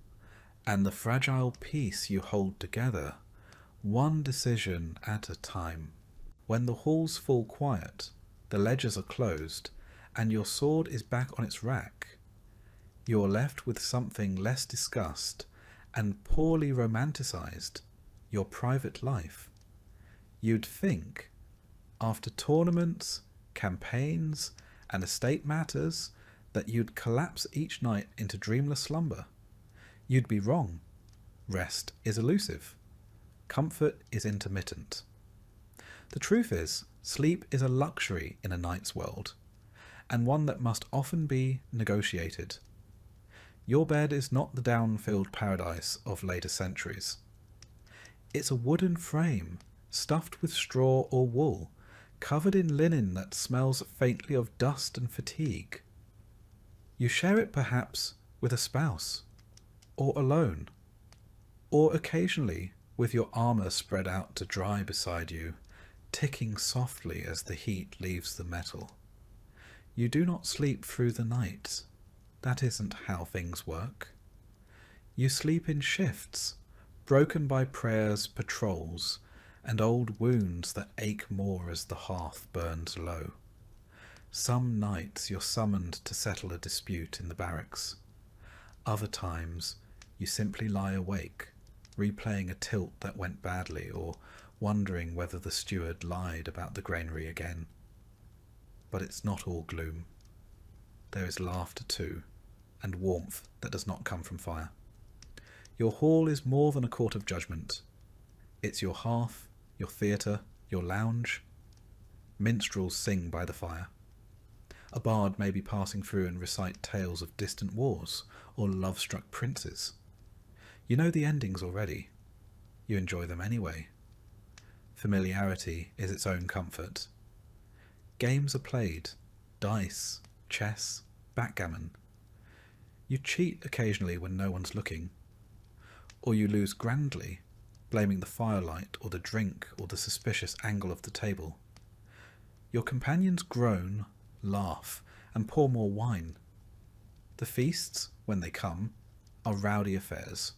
and the fragile peace you hold together, one decision at a time. When the halls fall quiet, the ledgers are closed, and your sword is back on its rack, you are left with something less discussed and poorly romanticized, your private life. You'd think, after tournaments, campaigns, and estate matters, that you'd collapse each night into dreamless slumber. You'd be wrong. Rest is elusive. Comfort is intermittent. The truth is, sleep is a luxury in a knight's world, and one that must often be negotiated. Your bed is not the down-filled paradise of later centuries. It's a wooden frame, stuffed with straw or wool, covered in linen that smells faintly of dust and fatigue. You share it perhaps with a spouse, or alone, or occasionally with your armour spread out to dry beside you, ticking softly as the heat leaves the metal. You do not sleep through the night. That isn't how things work. You sleep in shifts, broken by prayers, patrols, and old wounds that ache more as the hearth burns low. Some nights you're summoned to settle a dispute in the barracks. Other times you simply lie awake, replaying a tilt that went badly or wondering whether the steward lied about the granary again. But it's not all gloom. There is laughter too, and warmth that does not come from fire. Your hall is more than a court of judgment. It's your hearth, your theatre, your lounge. Minstrels sing by the fire. A bard may be passing through and recite tales of distant wars or love-struck princes. You know the endings already. You enjoy them anyway. Familiarity is its own comfort. Games are played, dice, chess, backgammon. You cheat occasionally when no one's looking. Or you lose grandly, blaming the firelight or the drink or the suspicious angle of the table. Your companions groan, laugh, and pour more wine. The feasts, when they come, are rowdy affairs.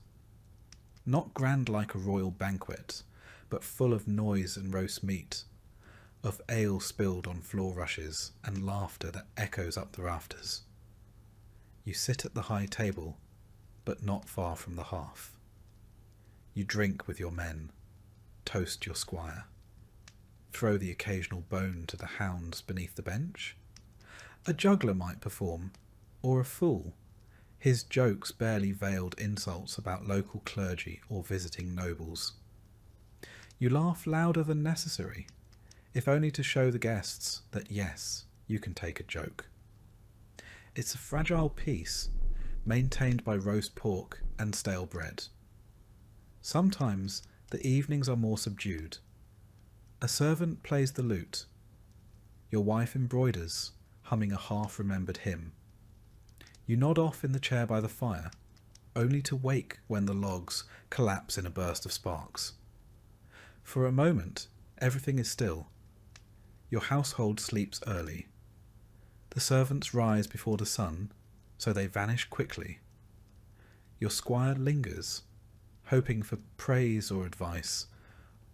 Not grand like a royal banquet, but full of noise and roast meat, of ale spilled on floor rushes and laughter that echoes up the rafters. You sit at the high table, but not far from the hearth. You drink with your men, toast your squire, throw the occasional bone to the hounds beneath the bench. A juggler might perform, or a fool, his jokes barely veiled insults about local clergy or visiting nobles. You laugh louder than necessary, if only to show the guests that yes, you can take a joke. It's a fragile peace, maintained by roast pork and stale bread. Sometimes the evenings are more subdued. A servant plays the lute. Your wife embroiders, humming a half-remembered hymn. You nod off in the chair by the fire, only to wake when the logs collapse in a burst of sparks. For a moment, everything is still. Your household sleeps early. The servants rise before the sun, so they vanish quickly. Your squire lingers, hoping for praise or advice,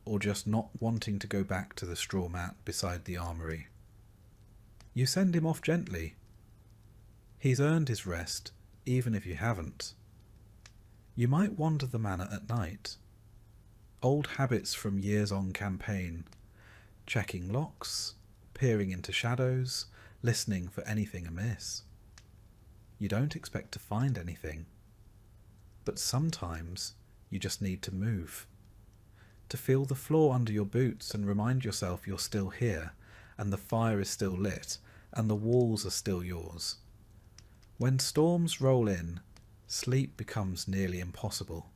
or just not wanting to go back to the straw mat beside the armoury. You send him off gently. He's earned his rest, even if you haven't. You might wander the manor at night. Old habits from years on campaign, checking locks, peering into shadows, listening for anything amiss. You don't expect to find anything, but sometimes you just need to move, to feel the floor under your boots and remind yourself you're still here, and the fire is still lit, and the walls are still yours. When storms roll in, sleep becomes nearly impossible.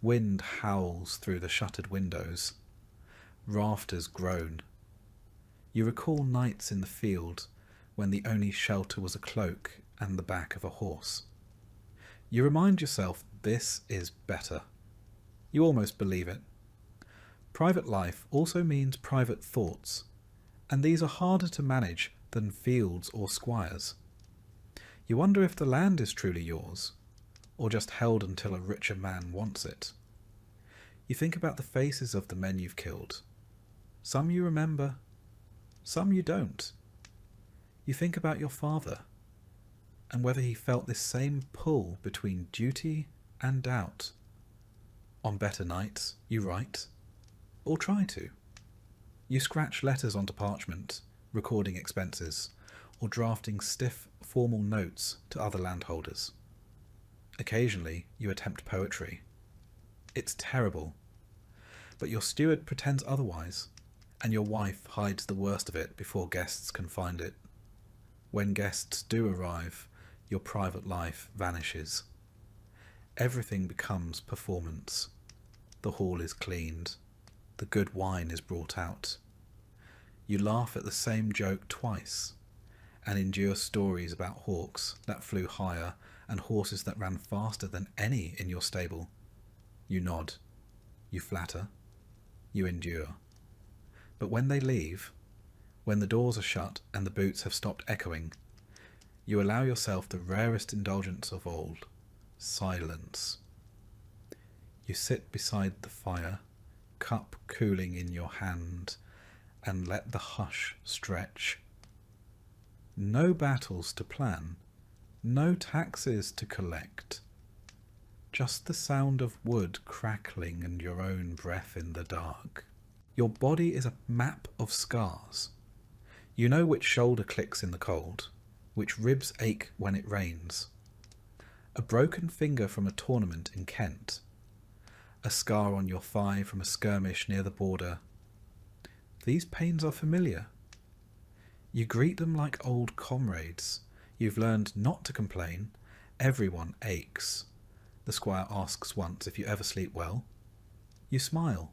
Wind howls through the shuttered windows. Rafters groan. You recall nights in the field when the only shelter was a cloak and the back of a horse. You remind yourself this is better. You almost believe it. Private life also means private thoughts, and these are harder to manage than fields or squires. You wonder if the land is truly yours, or just held until a richer man wants it. You think about the faces of the men you've killed. Some you remember, some you don't. You think about your father, and whether he felt this same pull between duty and doubt. On better nights, you write, or try to. You scratch letters onto parchment, recording expenses, or drafting stiff, formal notes to other landholders. Occasionally, you attempt poetry. It's terrible, but your steward pretends otherwise, and your wife hides the worst of it before guests can find it. When guests do arrive, your private life vanishes. Everything becomes performance. The hall is cleaned. The good wine is brought out. You laugh at the same joke twice, and endure stories about hawks that flew higher and horses that ran faster than any in your stable. You nod. You flatter. You endure. But when they leave, when the doors are shut and the boots have stopped echoing, you allow yourself the rarest indulgence of all, silence. You sit beside the fire, cup cooling in your hand, and let the hush stretch. No battles to plan, no taxes to collect. Just the sound of wood crackling and your own breath in the dark. Your body is a map of scars. You know which shoulder clicks in the cold, which ribs ache when it rains. A broken finger from a tournament in Kent. A scar on your thigh from a skirmish near the border. These pains are familiar. You greet them like old comrades. You've learned not to complain. Everyone aches. The squire asks once if you ever sleep well. You smile.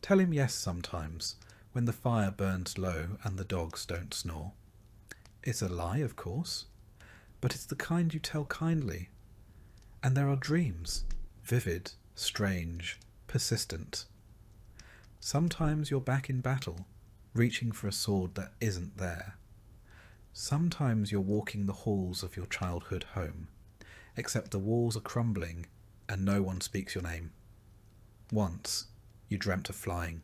Tell him yes sometimes, when the fire burns low and the dogs don't snore. It's a lie, of course, but it's the kind you tell kindly. And there are dreams, vivid, strange, persistent. Sometimes you're back in battle, reaching for a sword that isn't there. Sometimes you're walking the halls of your childhood home, except the walls are crumbling and no one speaks your name. Once you dreamt of flying,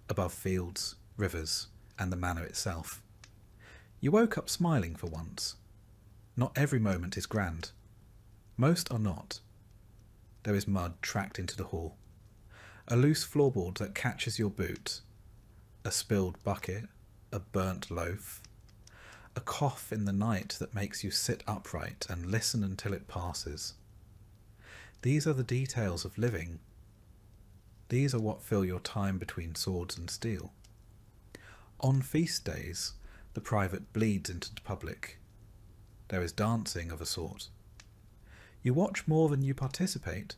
above fields, rivers, and the manor itself. You woke up smiling for once. Not every moment is grand. Most are not. There is mud tracked into the hall, a loose floorboard that catches your boot, a spilled bucket, a burnt loaf, a cough in the night that makes you sit upright and listen until it passes. These are the details of living. These are what fill your time between swords and steel. On feast days, the private bleeds into the public. There is dancing of a sort. You watch more than you participate,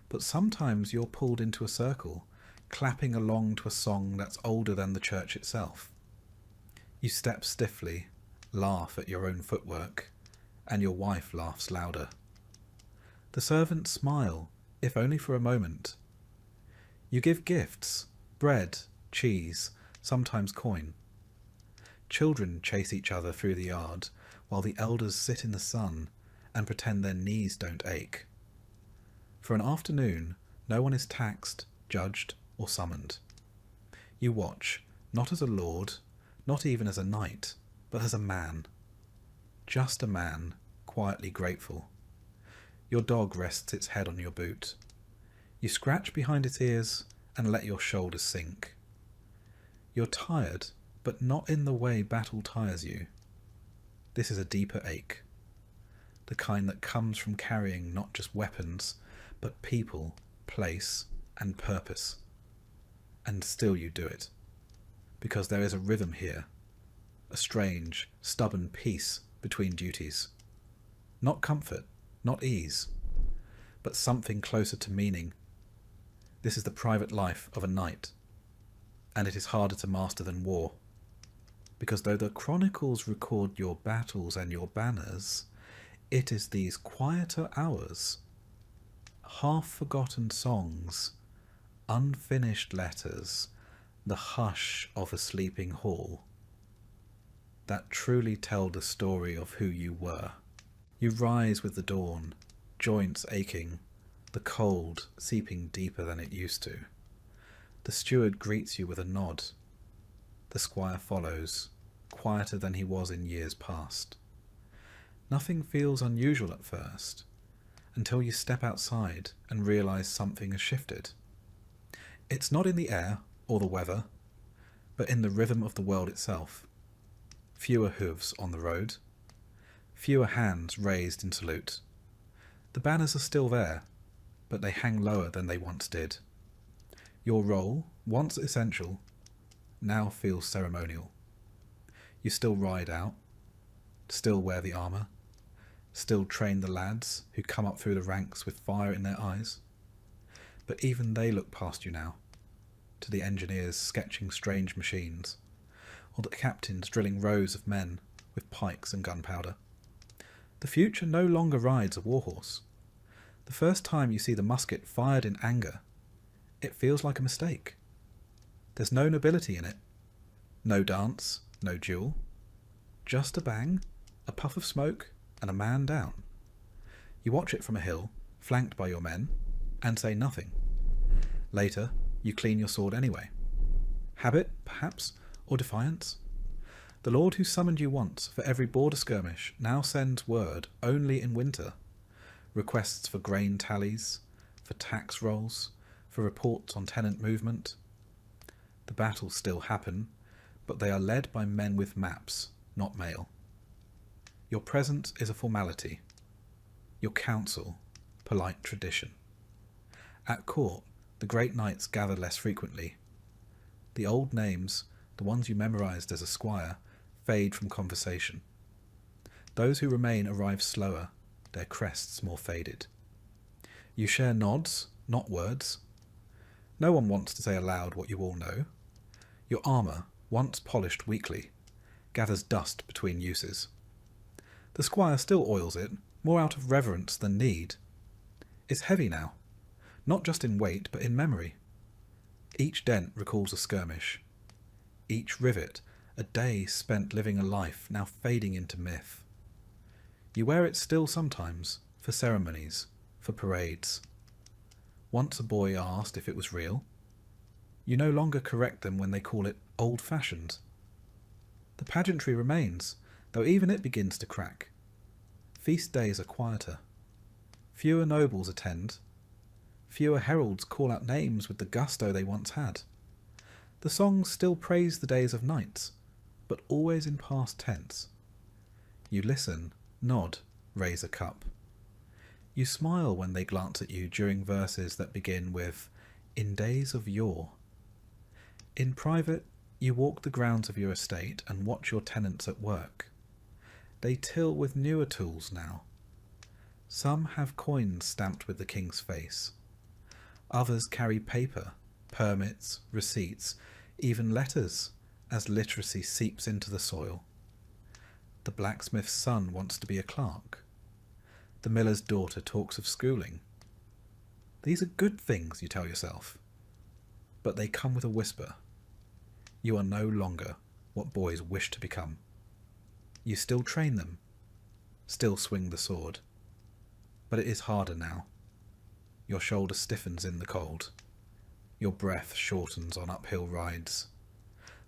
but sometimes you're pulled into a circle, clapping along to a song that's older than the church itself. You step stiffly, laugh at your own footwork, and your wife laughs louder. The servants smile, if only for a moment. You give gifts, bread, cheese, sometimes coin. Children chase each other through the yard, while the elders sit in the sun and pretend their knees don't ache. For an afternoon, no one is taxed, judged, or summoned. You watch, not as a lord, not even as a knight, but as a man. Just a man, quietly grateful. Your dog rests its head on your boot. You scratch behind its ears and let your shoulders sink. You're tired, but not in the way battle tires you. This is a deeper ache. The kind that comes from carrying not just weapons, but people, place, and purpose. And still you do it. Because there is a rhythm here. A strange, stubborn peace between duties. Not comfort, not ease, but something closer to meaning. This is the private life of a knight, and it is harder to master than war. Because though the chronicles record your battles and your banners, it is these quieter hours, half-forgotten songs, unfinished letters, the hush of a sleeping hall, that truly tell the story of who you were. You rise with the dawn, joints aching, the cold seeping deeper than it used to. The steward greets you with a nod. The squire follows, quieter than he was in years past. Nothing feels unusual at first, until you step outside and realise something has shifted. It's not in the air or the weather, but in the rhythm of the world itself. Fewer hooves on the road, fewer hands raised in salute. The banners are still there, but they hang lower than they once did. Your role, once essential, now feels ceremonial. You still ride out, still wear the armour, still train the lads who come up through the ranks with fire in their eyes. But even they look past you now, to the engineers sketching strange machines, or the captains drilling rows of men with pikes and gunpowder. The future no longer rides a warhorse. The first time you see the musket fired in anger, it feels like a mistake. There's no nobility in it. No dance, no duel. Just a bang, A puff of smoke and a man down. You watch it from a hill, flanked by your men, and say nothing. Later, you clean your sword anyway. Habit, perhaps, or defiance? The Lord who summoned you once for every border skirmish now sends word only in winter. Requests for grain tallies, for tax rolls, for reports on tenant movement. The battles still happen, but they are led by men with maps, not mail. Your presence is a formality. Your counsel, polite tradition. At court, the great knights gather less frequently. The old names, the ones you memorized as a squire, fade from conversation. Those who remain arrive slower, their crests more faded. You share nods, not words. No one wants to say aloud what you all know. Your armour, once polished weekly, gathers dust between uses. The squire still oils it, more out of reverence than need. It's heavy now, not just in weight but in memory. Each dent recalls a skirmish. Each rivet, a day spent living a life now fading into myth. You wear it still sometimes, for ceremonies, for parades. Once a boy asked if it was real. You no longer correct them when they call it old-fashioned. The pageantry remains, though even it begins to crack. Feast days are quieter. Fewer nobles attend. Fewer heralds call out names with the gusto they once had. The songs still praise the days of knights, but always in past tense. You listen, nod, raise a cup. You smile when they glance at you during verses that begin with, "In days of yore." In private, you walk the grounds of your estate and watch your tenants at work. They till with newer tools now. Some have coins stamped with the king's face. Others carry paper, permits, receipts, even letters, as literacy seeps into the soil. The blacksmith's son wants to be a clerk. The miller's daughter talks of schooling. These are good things, you tell yourself. But they come with a whisper. You are no longer what boys wish to become. You still train them, still swing the sword. But it is harder now. Your shoulder stiffens in the cold. Your breath shortens on uphill rides.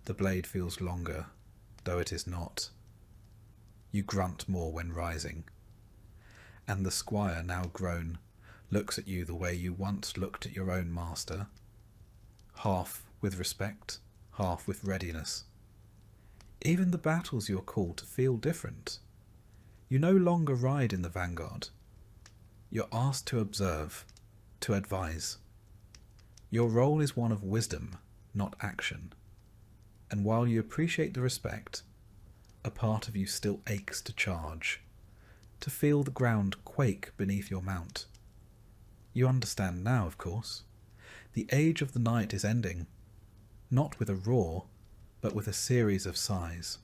The blade feels longer, though it is not. You grunt more when rising. And the squire, now grown, looks at you the way you once looked at your own master, half with respect, half with readiness. Even the battles you are called to feel different. You no longer ride in the vanguard. You're asked to observe, to advise. Your role is one of wisdom, not action. And while you appreciate the respect, a part of you still aches to charge, to feel the ground quake beneath your mount. You understand now, of course. The age of the night is ending, not with a roar, but with a series of sighs.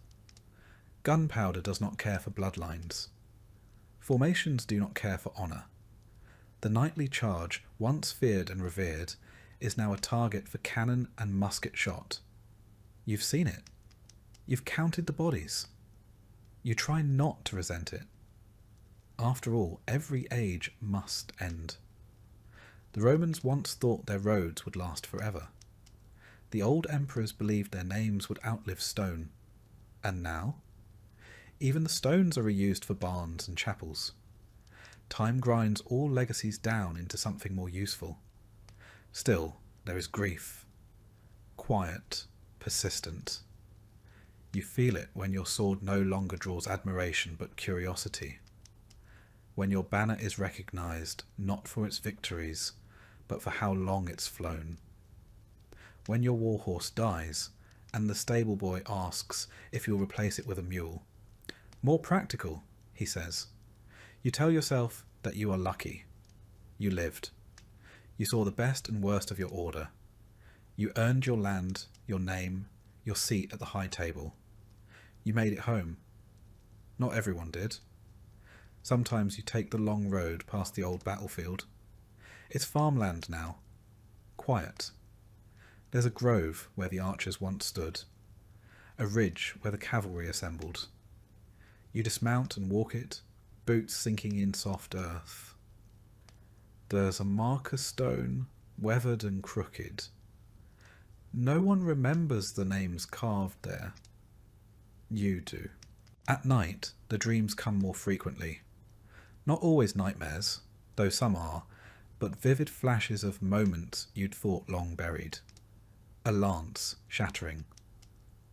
Gunpowder does not care for bloodlines. Formations do not care for honour. The nightly charge, once feared and revered, is now a target for cannon and musket shot. You've seen it. You've counted the bodies. You try not to resent it. After all, every age must end. The Romans once thought their roads would last forever. The old emperors believed their names would outlive stone. And now? Even the stones are reused for barns and chapels. Time grinds all legacies down into something more useful. Still, there is grief. Quiet, persistent. You feel it when your sword no longer draws admiration but curiosity. When your banner is recognized not for its victories, but for how long it's flown. When your warhorse dies, and the stable boy asks if you'll replace it with a mule. More practical, he says. You tell yourself that you are lucky. You lived. You saw the best and worst of your order. You earned your land, your name, your seat at the high table. You made it home. Not everyone did. Sometimes you take the long road past the old battlefield. It's farmland now. Quiet. There's a grove where the archers once stood. A ridge where the cavalry assembled. You dismount and walk it, boots sinking in soft earth. There's a marker stone, weathered and crooked. No one remembers the names carved there. You do. At night, the dreams come more frequently. Not always nightmares, though some are, but vivid flashes of moments you'd thought long buried. A lance shattering.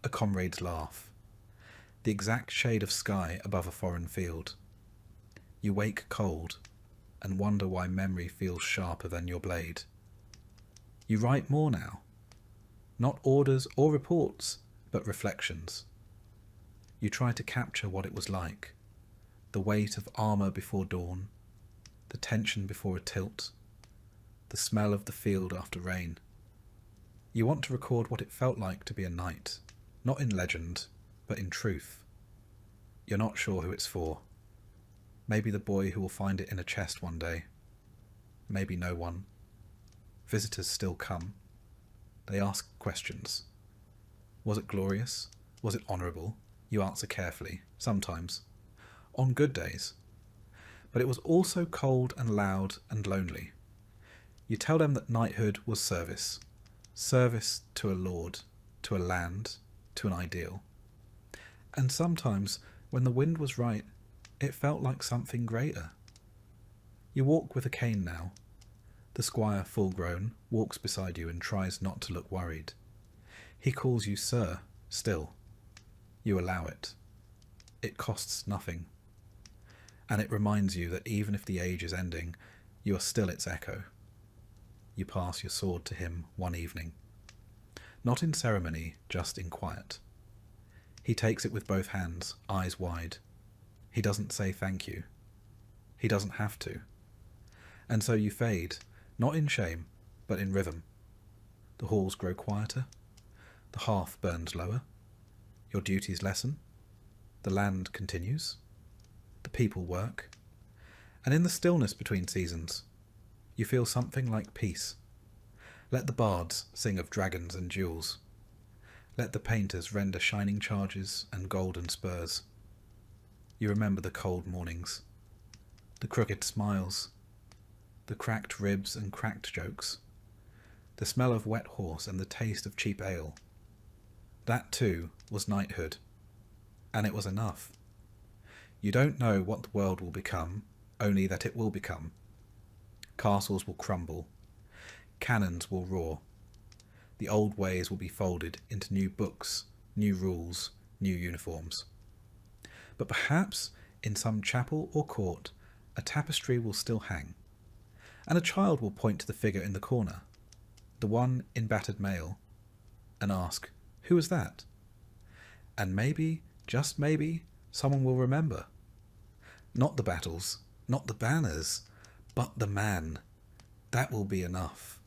A comrade's laugh. The exact shade of sky above a foreign field. You wake cold and wonder why memory feels sharper than your blade. You write more now. Not orders or reports, but reflections. You try to capture what it was like. The weight of armour before dawn. The tension before a tilt. The smell of the field after rain. You want to record what it felt like to be a knight. Not in legend, but in truth. You're not sure who it's for. Maybe the boy who will find it in a chest one day. Maybe no one. Visitors still come. They ask questions. Was it glorious? Was it honourable? You answer carefully, sometimes. On good days. But it was also cold and loud and lonely. You tell them that knighthood was service. Service to a lord, to a land, to an ideal. And sometimes, when the wind was right, it felt like something greater. You walk with a cane now. The squire, full grown, walks beside you and tries not to look worried. He calls you sir, still. You allow it. It costs nothing. And it reminds you that even if the age is ending, you are still its echo. You pass your sword to him one evening. Not in ceremony, just in quiet. He takes it with both hands, eyes wide. He doesn't say thank you. He doesn't have to. And so you fade, not in shame, but in rhythm. The halls grow quieter. The hearth burns lower. Your duties lessen. The land continues. The people work. And in the stillness between seasons, you feel something like peace. Let the bards sing of dragons and jewels. Let the painters render shining charges and golden spurs. You remember the cold mornings, the crooked smiles, the cracked ribs and cracked jokes, the smell of wet horse and the taste of cheap ale. That too was knighthood, and it was enough. You don't know what the world will become, only that it will become. Castles will crumble, cannons will roar. The old ways will be folded into new books, new rules, new uniforms. But perhaps in some chapel or court, a tapestry will still hang, and a child will point to the figure in the corner, the one in battered mail, and ask, "Who is that?" And maybe, just maybe, someone will remember. Not the battles, not the banners, but the man. That will be enough.